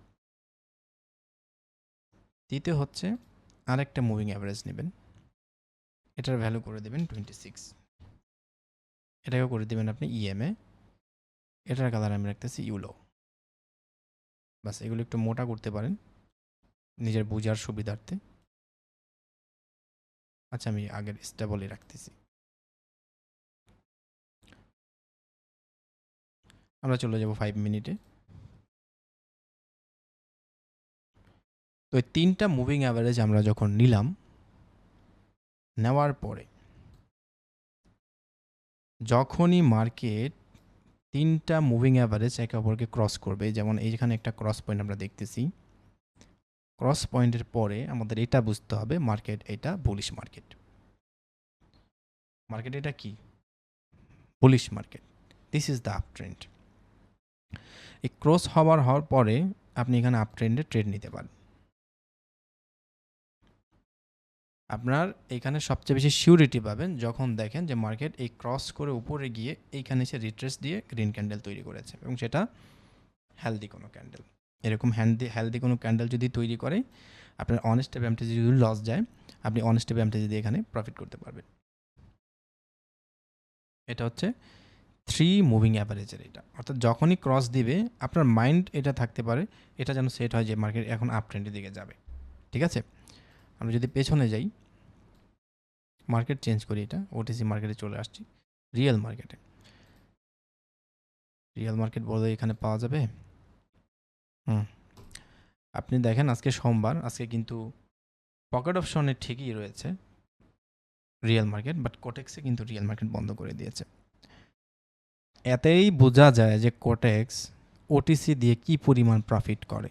দ্বিতীয় হচ্ছে আরেকটা মুভিং অ্যাভারেজ নেবেন, এটার ভ্যালু করে দেবেন 26, এটাকেও করে দিবেন আপনি ইএমএ। এটার কালার আমি রাখতেছি ইউলো। বাস, এগুলো একটু মোটা করতে পারেন নিজের বোঝার সুবিধার্থে। আচ্ছা, আমি আগের স্টেবলই রাখতেছি। আমরা চলে যাব 5 মিনিটে। তো এই 3টা মুভিং অ্যাভারেজ আমরা যখন নিলাম, নেওয়ার পরে যখনই মার্কেট 3টা মুভিং অ্যাভারেজ একে অপরকে ক্রস করবে, যেমন এইখানে একটা ক্রস পয়েন্ট আমরা দেখতেছি, ক্রস পয়েন্টের পরে আমাদের এটা বুঝতে হবে মার্কেট এটা বুলিশ মার্কেট। মার্কেট এটা কি? Bullish market. This is the up trend. এই ক্রস হওয়ার পরে আপনি এখানে আপ ট্রেন্ডে ট্রেড নিতে পারেন। আপনার এখানে সবচেয়ে বেশি সিউরিটি পাবেন যখন দেখেন যে মার্কেট এই ক্রস করে উপরে গিয়ে এইখানে এসে রিট্রেস দিয়ে গ্রিন ক্যান্ডেল তৈরি করেছে এবং সেটা হেলদি কোনো ক্যান্ডেল। এরকম হেলদি কোনো ক্যান্ডেল যদি তৈরি করে আপনার অন স্টেপ এমটিজি যদি লস যায়, আপনি অন স্টেপ এমটিজি দিয়ে এখানে প্রফিট করতে পারবেন। এটা হচ্ছে 3 মুভিং অ্যাভারেজের এটা। অর্থাৎ যখনই ক্রস দিবে আপনার মাইন্ড এটা থাকতে পারে, এটা যেন সেট হয় যে মার্কেট এখন আপ ট্রেন্ডের দিকে যাবে। ঠিক আছে? আমরা যদি পেছনে যাই, মার্কেট চেঞ্জ করি, এটা ওটিসি মার্কেটে চলে আসছি, রিয়েল মার্কেটে। রিয়েল মার্কেট বলে এখানে পাওয়া যাবে। আপনি দেখেন আজকে সোমবার, আজকে কিন্তু পকেট অপশনে ঠিকই রয়েছে রিয়েল মার্কেট, বাট কোটেক্সে কিন্তু রিয়েল মার্কেট বন্ধ করে দিয়েছে। এতেই বোঝা যায় যে কোটেক্স ওটিসি দিয়ে কি পরিমাণ প্রফিট করে।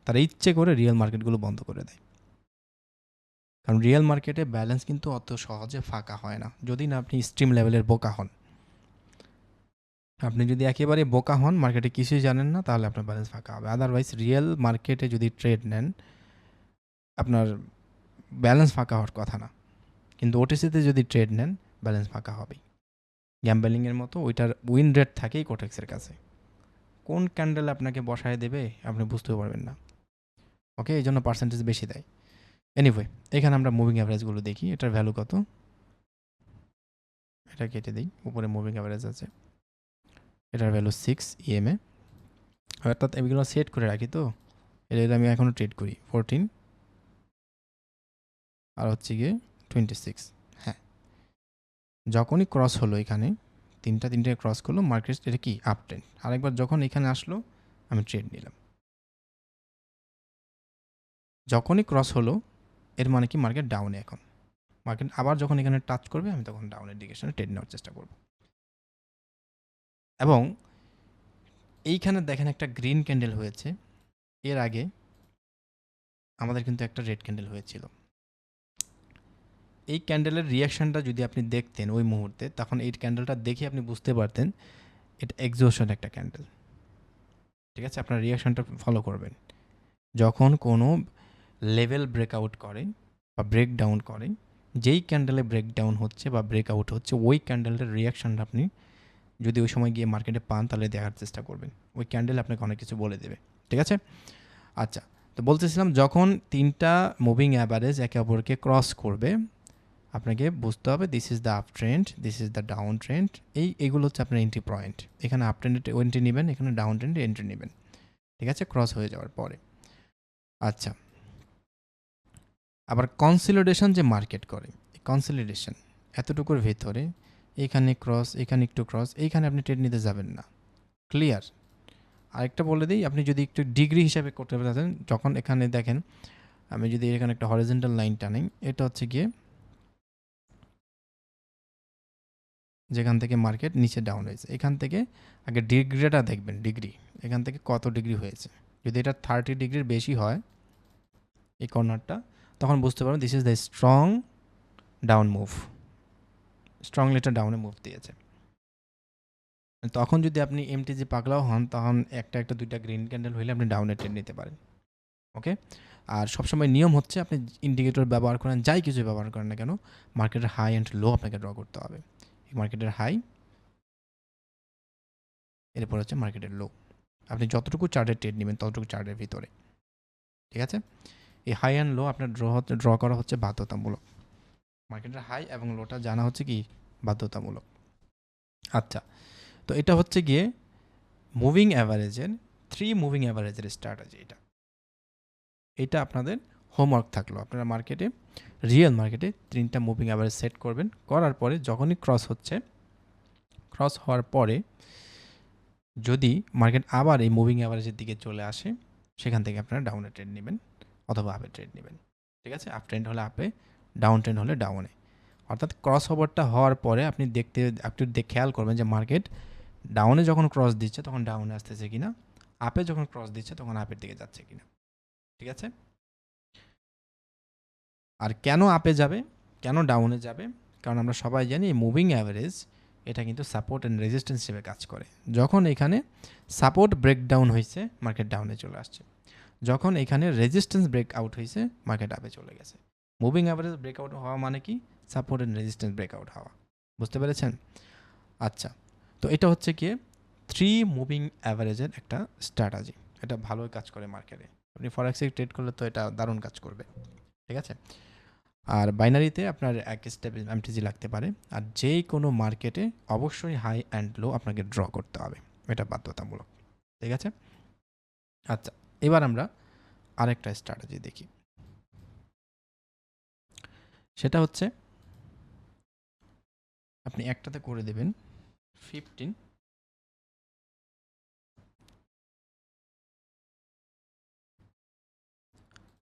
তারা ইচ্ছে করে রিয়েল মার্কেটগুলো বন্ধ করে দেয়, কারণ রিয়েল মার্কেটে ব্যালেন্স কিন্তু অত সহজে ফাঁকা হয় না, যদি না আপনি স্ট্রিম লেভেলের বোকা হন। আপনি যদি একেবারে বোকা হন, মার্কেটে কিছুই জানেন না, তাহলে আপনার ব্যালেন্স ফাঁকা হবে। আদারওয়াইজ রিয়েল মার্কেটে যদি ট্রেড নেন, আপনার ব্যালেন্স ফাঁকা হওয়ার কথা না, কিন্তু ওটিসিতে যদি ট্রেড নেন ব্যালেন্স ফাঁকা হবেই। গ্যাম্বলিংয়ের মতো ওইটার উইন রেট থাকেই কোটেক্সের কাছে। কোন ক্যান্ডেল আপনাকে বসায় দেবে আপনি বুঝতেও পারবেন না। ওকে, এই জন্য পার্সেন্টেজ বেশি দেয়। এনিওয়ে, এখানে আমরা মুভিং অ্যাভারেজগুলো দেখি, এটার ভ্যালু কত। এটা কেটে দিই, উপরে মুভিং অ্যাভারেজ আছে, এটার ভ্যালু 6 ইএমএ। অর্থাৎ এগুলো সেট করে রাখি, তো এটা আমি এখনও ট্রেড করি 14 আর হচ্ছে গিয়ে 26। হ্যাঁ, যখনই ক্রস হলো এখানে তিনটা ক্রস করলো মার্কেট, এটা কি আপ ট্রেন্ড। আরেকবার যখন এখানে আসলো আমি ট্রেড নিলাম। যখনই ক্রস হলো এর মানে কি মার্কেট ডাউনে। এখন মার্কেট আবার যখন এখানে টাচ করবে আমি তখন ডাউনের ডিরেকশনে ট্রেড নেওয়ার চেষ্টা করব। এবং এইখানে দেখেন একটা গ্রিন ক্যান্ডেল হয়েছে, এর আগে আমাদের কিন্তু একটা রেড ক্যান্ডেল হয়েছিল। এই ক্যান্ডেলের রিয়াকশানটা যদি আপনি দেখতেন ওই মুহূর্তে, তখন এই ক্যান্ডেলটা দেখে আপনি বুঝতে পারতেন এটা এক্সোশন একটা ক্যান্ডেল। ঠিক আছে, আপনার রিয়াকশানটা ফলো করবেন। যখন কোনো লেভেল ব্রেকআউট করে বা ব্রেকডাউন করে, যেই ক্যান্ডেলে ব্রেকডাউন হচ্ছে বা ব্রেকআউট হচ্ছে, ওই ক্যান্ডেলের রিয়াকশানটা আপনি যদি ওই সময় গিয়ে মার্কেটে পান তাহলে দেখার চেষ্টা করবেন। ওই ক্যান্ডেল আপনাকে অনেক কিছু বলে দেবে। ঠিক আছে? আচ্ছা, তো বলতেছিলাম যখন তিনটা মুভিং অ্যাভারেজ একে অপরকে ক্রস করবে, আপনাকে বুঝতে হবে this is the up trend, this is the down trend. এইগুলো হচ্ছে আপনার এন্ট্রি পয়েন্ট। এখানে আপ ট্রেন্ডে এন্ট্রি নেবেন, এখানে ডাউন ট্রেন্ডে এন্ট্রি নেবেন। ঠিক আছে, ক্রস হয়ে যাওয়ার পরে। আচ্ছা, আবার কনসলিডেশন যে মার্কেট করে, কনসলিডেশন এতটুকুর ভেতরে এখানে ক্রস, এখানে একটু ক্রস, এইখানে আপনি ট্রেড নিতে যাবেন না। ক্লিয়ার? আরেকটা বলে দিই, আপনি যদি একটু ডিগ্রি হিসাবে করতে পারেন, যখন এখানে দেখেন আমি যদি এখানে একটা হরিজন্টাল লাইন টানি, এটা হচ্ছে গিয়ে যেখান থেকে মার্কেট নিচে ডাউন হয়েছে, এখান থেকে আগে ডিগ্রিটা দেখবেন, ডিগ্রি এখান থেকে কত ডিগ্রি হয়েছে। যদি এটা 30 ডিগ্রির বেশি হয় এই কর্নারটা, তখন বুঝতে পারবেন this is the strong down move, strongly এটা ডাউনে মুভ দিয়েছে। তখন যদি আপনি এমটিজি পাগলাও হন, তখন একটা দুইটা গ্রিন ক্যান্ডেল হইলে আপনি ডাউনে ট্রেড নিতে পারেন। ওকে, আর সবসময় নিয়ম হচ্ছে আপনি ইন্ডিকেটর ব্যবহার করেন, যাই কিছু ব্যবহার করেন না কেন, মার্কেটের হাই অ্যান্ড লো আপনাকে ড্র করতে হবে। এই মার্কেটের হাই, এরপর হচ্ছে মার্কেটের লো। আপনি যতটুকু চার্টের ট্রেড নেবেন ততটুকু চার্টের ভিতরে। ঠিক আছে, এই হাই অ্যান্ড লো আপনার ড্র করা হচ্ছে বাধ্যতামূলক। মার্কেটের হাই এবং লোটা জানা হচ্ছে কি বাধ্যতামূলক। আচ্ছা, তো এটা হচ্ছে গিয়ে মুভিং অ্যাভারেজের 3 মুভিং অ্যাভারেজের স্ট্র্যাটেজি। এটা আপনাদের হোমওয়ার্ক থাকলো। আপনারা মার্কেটে, রিয়েল মার্কেটে 3টা মুভিং অ্যাভারেজ সেট করবেন। করার পরে যখনই ক্রস হচ্ছে, ক্রস হওয়ার পরে যদি মার্কেট আবার এই মুভিং অ্যাভারেজের দিকে চলে আসে, সেখান থেকে আপনারা ডাউনে ট্রেড নেবেন অথবা আপে ট্রেড নেবেন। ঠিক আছে, আপ ট্রেন্ড হলে আপে, ডাউন ট্রেন্ড হলে ডাউনে। অর্থাৎ ক্রস ওভারটা হওয়ার পরে আপনি একটু খেয়াল করবেন যে মার্কেট ডাউনে যখন ক্রস দিচ্ছে তখন ডাউনে আসতেছে কিনা, আপে যখন ক্রস দিচ্ছে তখন আপের দিকে যাচ্ছে কিনা। ঠিক আছে, আর কেন আপে যাবে, কেন ডাউনে যাবে, কারণ আমরা সবাই জানি এই মুভিং অ্যাভারেজ এটা কিন্তু সাপোর্ট অ্যান্ড রেজিস্ট্যান্স হিসেবে কাজ করে। যখন এখানে সাপোর্ট ব্রেকডাউন হয়েছে, মার্কেট ডাউনে চলে আসছে। যখন এখানে রেজিস্ট্যান্স ব্রেক আউট হয়েছে, মার্কেট আপে চলে গেছে। মুভিং অ্যাভারেজ ব্রেকআউট হওয়া মানে কি? সাপোর্ট অ্যান্ড রেজিস্ট্যান্স ব্রেকআউট হওয়া। বুঝতে পেরেছেন? আচ্ছা, তো এটা হচ্ছে গিয়ে 3 মুভিং অ্যাভারেজের একটা স্ট্র্যাটাজি। এটা ভালোই কাজ করে মার্কেটে। আপনি ফরেক্সে ট্রেড করলে তো এটা দারুণ কাজ করবে। ঠিক আছে? আর বাইনারিতে আপনার এক স্টেপ এমটিজি লাগতে পারে। আর যেই কোনো মার্কেটে অবশ্যই হাই অ্যান্ড লো আপনাকে ড্র করতে হবে, এটা বাধ্যতামূলক। ঠিক আছে? আচ্ছা, এবার আমরা আরেকটা স্ট্র্যাটেজি দেখি। সেটা হচ্ছে আপনি একটাতে করে দেবেন 15,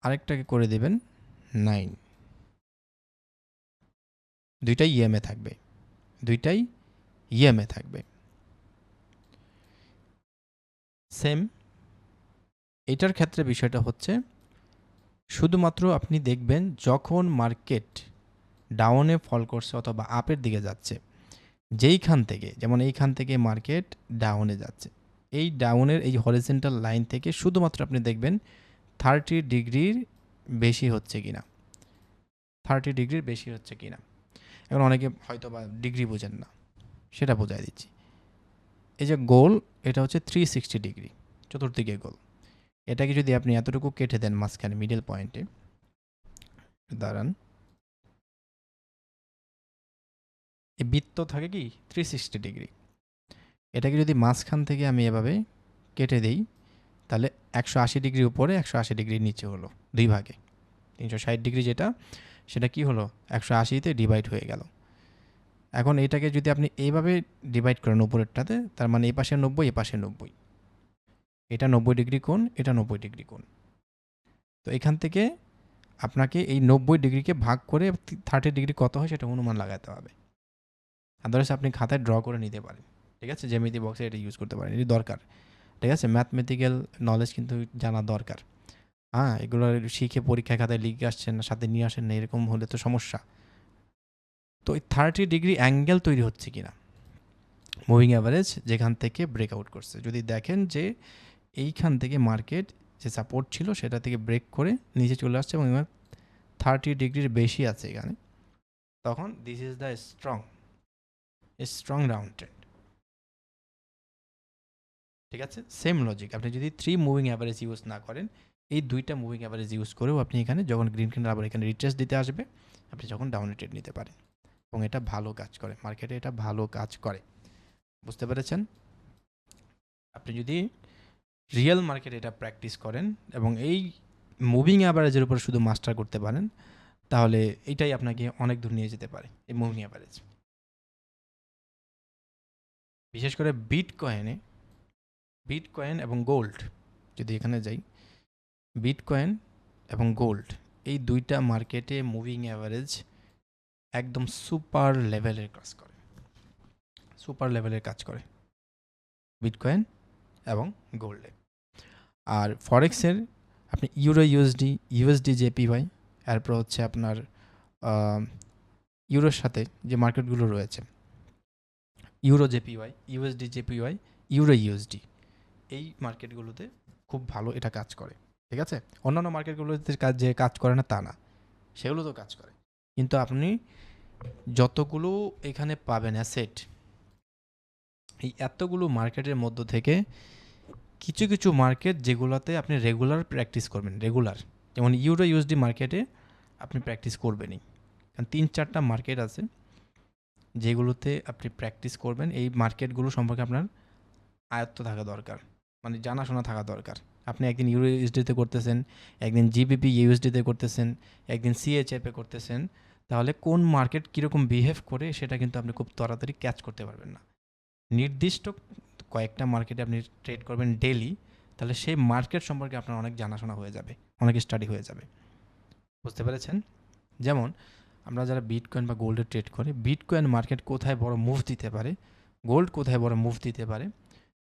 আরেকটাকে করে দেবেন 9। দুইটাই ইএমএ থাকবে, দুইটাই ইএমএ থাকবে সেম। এটার ক্ষেত্রে বিষয়টা হচ্ছে শুধুমাত্র আপনি দেখবেন যখন মার্কেট ডাউনে ফল করছে অথবা আপের দিকে যাচ্ছে, যেইখান থেকে, যেমন এইখান থেকে মার্কেট ডাউনে যাচ্ছে, এই ডাউনের এই হরিজন্টাল লাইন থেকে শুধুমাত্র আপনি দেখবেন 30 ডিগ্রির বেশি হচ্ছে কিনা, 30 ডিগ্রির বেশি হচ্ছে কিনা। এখন অনেকে হয়তো বা ডিগ্রি বোঝেন না, সেটা বোঝাই দিচ্ছি। এই যে গোল, এটা হচ্ছে 360 ডিগ্রি, চতুর্দিকে গোল। এটাকে যদি আপনি এতটুকু কেটে দেন মাঝখানে মিডল পয়েন্টে, দাঁড়ান, এই বৃত্ত থাকে কি 360 ডিগ্রি, এটাকে যদি মাঝখান থেকে আমি এভাবে কেটে দেই, তাহলে 180 ডিগ্রি উপরে 180 ডিগ্রি নিচে হলো, দুই ভাগে। 360 ডিগ্রি যেটা, সেটা কি হলো 180তে ডিভাইড হয়ে গেল। এখন এটাকে যদি আপনি এইভাবে ডিভাইড করেন উপরেরটাতে, তার মানে এই পাশে 90, এ পাশে 90, এটা 90 ডিগ্রি কোণ, এটা 90 ডিগ্রি কোণ। তো এখান থেকে আপনাকে এই 90 ডিগ্রিকে ভাগ করে 30 ডিগ্রি কত হয় সেটা অনুমান লাগাতে হবে। আদারওয়াইজ আপনি খাতায় ড্র করে নিতে পারেন। ঠিক আছে? জ্যামিতি বক্সে এটা ইউজ করতে পারেন, এটি দরকার। ঠিক আছে? ম্যাথমেটিক্যাল নলেজ কিন্তু জানা দরকার। হ্যাঁ, এগুলো শিখে পরীক্ষা খাতায় লিখে আসছেন না, সাথে নিয়ে আসেন না, এরকম হলে তো সমস্যা। তো এই 30 ডিগ্রি অ্যাঙ্গেল তৈরি হচ্ছে কিনা মুভিং অ্যাভারেজ যেখান থেকে ব্রেকআউট করছে, যদি দেখেন যে এইখান থেকে মার্কেট যে সাপোর্ট ছিল সেটা থেকে ব্রেক করে নিচে চলে আসছে এবং এবার 30 ডিগ্রির বেশি আছে এখানে, তখন this is the strong round trend. ঠিক আছে? সেম লজিক, আপনি যদি 3 মুভিং অ্যাভারেজ ইউজ না করেন, এই দুইটা মুভিং অ্যাভারেজ ইউজ করেও আপনি এখানে যখন গ্রিন ক্যান্ডেল আবার এখানে রিট্রেস দিতে আসবে, আপনি যখন ডাউনে ট্রেড নিতে পারেন, এবং এটা ভালো কাজ করে মার্কেটে, এটা ভালো কাজ করে। বুঝতে পেরেছেন? আপনি যদি রিয়েল মার্কেটে এটা প্র্যাকটিস করেন এবং এই মুভিং অ্যাভারেজের উপর শুধু মাস্টার করতে পারেন, তাহলে এটাই আপনাকে অনেক দূর নিয়ে যেতে পারে, এই মুভিং অ্যাভারেজ। বিশেষ করে বিটকয়েন এবং গোল্ড, যদি এখানে যাই, বিটকয়েন এবং গোল্ড, এই দুইটা মার্কেটে মুভিং অ্যাভারেজ একদম সুপার লেভেলের কাজ করে বিটকয়েন এবং গোল্ডে। আর ফরেক্সের আপনি ইউরো ইউএসডি জেপিওয়াই, এরপর হচ্ছে আপনার ইউরোর সাথে যে মার্কেটগুলো রয়েছে, euro JPY, USD JPY, euro USD, এই মার্কেটগুলোতে খুব ভালো এটা কাজ করে। ঠিক আছে? অন্যান্য মার্কেটগুলোতে যে কাজ করে না তা না, সেগুলো তো কাজ করে। কিন্তু আপনি যতগুলো এখানে পাবেন অ্যাসেট, এই এতগুলো মার্কেটের মধ্য থেকে কিছু কিছু মার্কেট যেগুলোতে আপনি রেগুলার প্র্যাকটিস করবেন, রেগুলার, যেমন ইউরো ইউএসডি মার্কেটে আপনি প্র্যাকটিস করবেনই, কারণ 3-4টা মার্কেট আছে যেগুলোতে আপনি প্র্যাকটিস করবেন। এই মার্কেটগুলো সম্পর্কে আপনার আয়ত্ত থাকা দরকার, মানে জানাশোনা থাকা দরকার। আপনি একদিন ইউরো ইউএসডিতে করতেছেন, একদিন জিবিপি ইউএসডিতে করতেছেন, একদিন সিএইচএফে করতেছেন, তাহলে কোন মার্কেট কীরকম বিহেভ করে সেটা কিন্তু আপনি খুব তাড়াতাড়ি ক্যাচ করতে পারবেন না। নির্দিষ্ট কয়েকটা মার্কেটে আপনি ট্রেড করবেন ডেলি, তাহলে সেই মার্কেট সম্পর্কে আপনার অনেক জানাশোনা হয়ে যাবে, অনেক স্টাডি হয়ে যাবে। বুঝতে পেরেছেন? যেমন আমরা যারা বিটকয়েন বা গোল্ডে ট্রেড করে, বিটকয়েন মার্কেট কোথায় বড় মুভ দিতে পারে, গোল্ড কোথায় বড় মুভ দিতে পারে,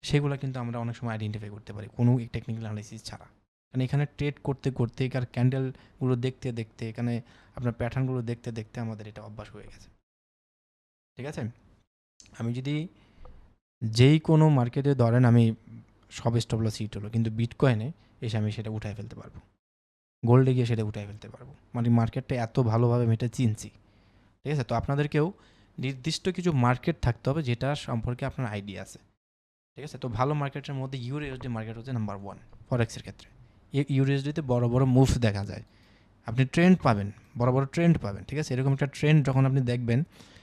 সেগুলো কিন্তু আমরা অনেক সময় আইডেন্টিফাই করতে পারি কোনো টেকনিক্যাল অ্যানালিসিস ছাড়া। কারণ এখানে ট্রেড করতে করতে, এখানে ক্যান্ডেলগুলো দেখতে দেখতে, এখানে আপনার প্যাটার্নগুলো দেখতে দেখতে আমাদের এটা অভ্যাস হয়ে গেছে। ঠিক আছে? আমি যদি যেই কোনো মার্কেটে ধরেন আমি সব স্টপ লস হিট হলো, কিন্তু বিটকয়েনে এসে আমি সেটা উঠায় ফেলতে পারবো, গোল্ডে গিয়ে সেটা উঠায় ফেলতে পারবো। মানে মার্কেটটা এত ভালোভাবে আমি এটা চিনছি। ঠিক আছে, তো আপনাদেরকেও নির্দিষ্ট কিছু মার্কেট থাকতে হবে যেটা সম্পর্কে আপনার আইডিয়া আছে। ঠিক আছে, তো ভালো মার্কেটের মধ্যে ইউএসডি মার্কেট হচ্ছে নাম্বার 1 ফরেক্সের ক্ষেত্রে। ইউএসডিতে বড় বড় মুভ দেখা যায়, আপনি ট্রেন্ড পাবেন, বড় বড় ট্রেন্ড পাবেন। ঠিক আছে, এরকম একটা ট্রেন্ড যখন আপনি দেখবেন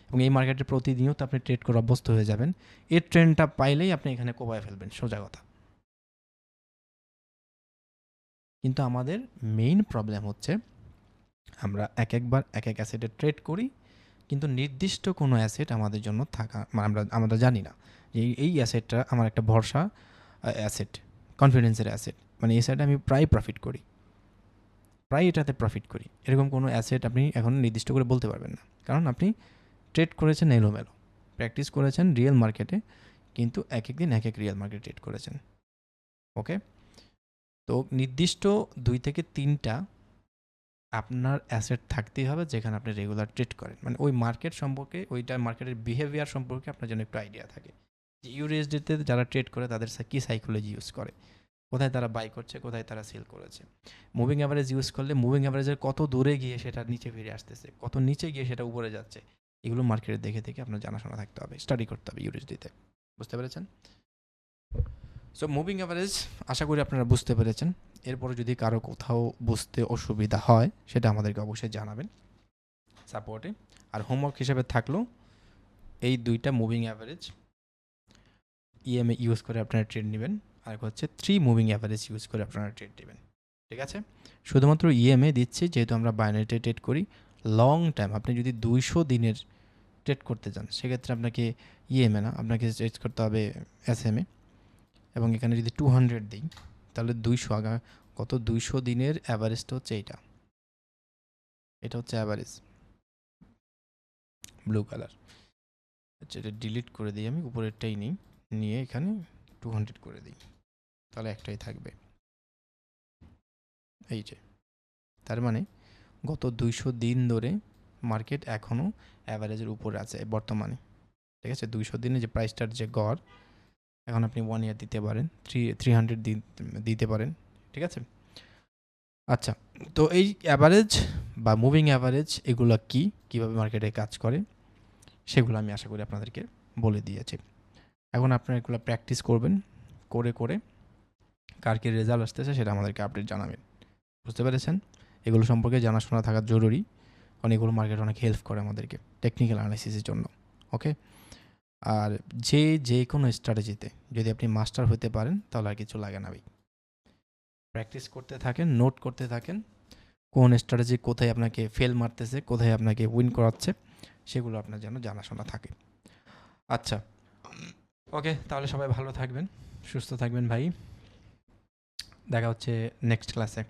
এবং এই মার্কেটে প্রতিনিয়ত আপনি ট্রেড করে অভ্যস্ত হয়ে যাবেন, এই ট্রেন্ডটা পাইলেই আপনি এখানে কোপায় ফেলবেন, সোজা কথা। কিন্তু আমাদের মেইন প্রবলেম হচ্ছে আমরা একবার এক অ্যাসেটে ট্রেড করি, কিন্তু নির্দিষ্ট কোনো অ্যাসেট আমাদের জন্য থাকা মানে আমরা জানি না যে এই অ্যাসেটটা আমার একটা ভরসা অ্যাসেট, কনফিডেন্সের অ্যাসেট, মানে এই সাইডে আমি প্রায় প্রফিট করি, প্রায় এটাতে প্রফিট করি, এরকম কোনো অ্যাসেট আপনি এখন নির্দিষ্ট করে বলতে পারবেন না। কারণ আপনি ট্রেড করেছেন এলোমেলো, প্র্যাকটিস করেছেন রিয়েল মার্কেটে, কিন্তু এক এক দিন এক এক রিয়েল মার্কেট ট্রেড করেছেন। ওকে, তো নির্দিষ্ট 2 থেকে 3টা আপনার অ্যাসেট থাকতেই হবে যেখানে আপনি রেগুলার ট্রেড করেন, মানে ওই মার্কেট সম্পর্কে, ওইটা মার্কেটের বিহেভিয়ার সম্পর্কে আপনার জন্য একটু আইডিয়া থাকে যে ইউএসডিতে যারা ট্রেড করে তাদের কী সাইকোলজি ইউজ করে, কোথায় তারা বাই করছে, কোথায় তারা সেল করেছে। মুভিং অ্যাভারেজ ইউজ করলে মুভিং অ্যাভারেজের কত দূরে গিয়ে সেটা নিচে ফিরে আসতেছে, কত নিচে গিয়ে সেটা উপরে যাচ্ছে, এগুলো মার্কেটে দেখে দেখে আপনার জানাশোনা থাকতে হবে, স্টাডি করতে হবে ইউএসডিতে। বুঝতে পেরেছেন? সো মুভিং অ্যাভারেজ আশা করি আপনারা বুঝতে পেরেছেন। এরপরে যদি কারো কোথাও বুঝতে অসুবিধা হয় সেটা আমাদেরকে অবশ্যই জানাবেন সাপোর্টে। আর হোমওয়ার্ক হিসেবে থাকলো এই 2টা মুভিং অ্যাভারেজ ইএমএ ইউজ করে আপনারা ট্রেড নেবেন, আর হচ্ছে 3 মুভিং অ্যাভারেজ ইউজ করে আপনারা ট্রেড নেবেন। ঠিক আছে, শুধুমাত্র ইএমএ দিচ্ছি যেহেতু আমরা বাইনারিতে ট্রেড করি লং টাইম। আপনি যদি 200 দিনের ট্রেড করতে চান সেক্ষেত্রে আপনাকে ইএমএ না, আপনাকে ট্রেড করতে হবে এসএমএ। এবং এখানে যদি 200 দিই তাহলে 200 গত 200 দিনের অ্যাভারেজটা হচ্ছে এইটা, এটা হচ্ছে অ্যাভারেজ ব্লু কালার। আচ্ছা, এটা ডিলিট করে দিই, আমি উপরেরটাই নিই, নিয়ে এখানে 200 করে দিই, তাহলে একটাই থাকবে এই যে। তার মানে গত 200 দিন ধরে মার্কেট এখনও অ্যাভারেজের উপরে আছে বর্তমানে। ঠিক আছে, 200 দিনে যে প্রাইসটার যে গড়, এখন আপনি 1 ইয়ার দিতে পারেন, 300 দিতে পারেন। ঠিক আছে, আচ্ছা, তো এই অ্যাভারেজ বা মুভিং অ্যাভারেজ এগুলো কি, কীভাবে মার্কেটে কাজ করে সেগুলো আমি আশা করি আপনাদেরকে বলে দিয়েছি। এখন আপনারা এগুলো প্র্যাকটিস করবেন, করে করে কার কী রেজাল্ট আসতেছে সেটা আমাদেরকে আপডেট জানাবেন। বুঝতে পেরেছেন? এগুলো সম্পর্কে জানাশোনা থাকা জরুরি, কারণ এগুলো মার্কেট অনেক হেল্প করে আমাদেরকে টেকনিক্যাল অ্যানালাইসিসের জন্য। ওকে, আর যে কোনো স্ট্র্যাটেজিতে যদি আপনি মাস্টার হতে পারেন তাহলে আর কিছু লাগে না ভাই। প্র্যাকটিস করতে থাকেন, নোট করতে থাকেন, কোন স্ট্র্যাটেজি কোথায় আপনাকে ফেল মারতেছে, কোথায় আপনাকে উইন করাচ্ছে, সেগুলো আপনার যেন জানাশোনা থাকে। আচ্ছা, ওকে, তাহলে সবাই ভালো থাকবেন, সুস্থ থাকবেন ভাই। দেখা হচ্ছে নেক্সট ক্লাসে।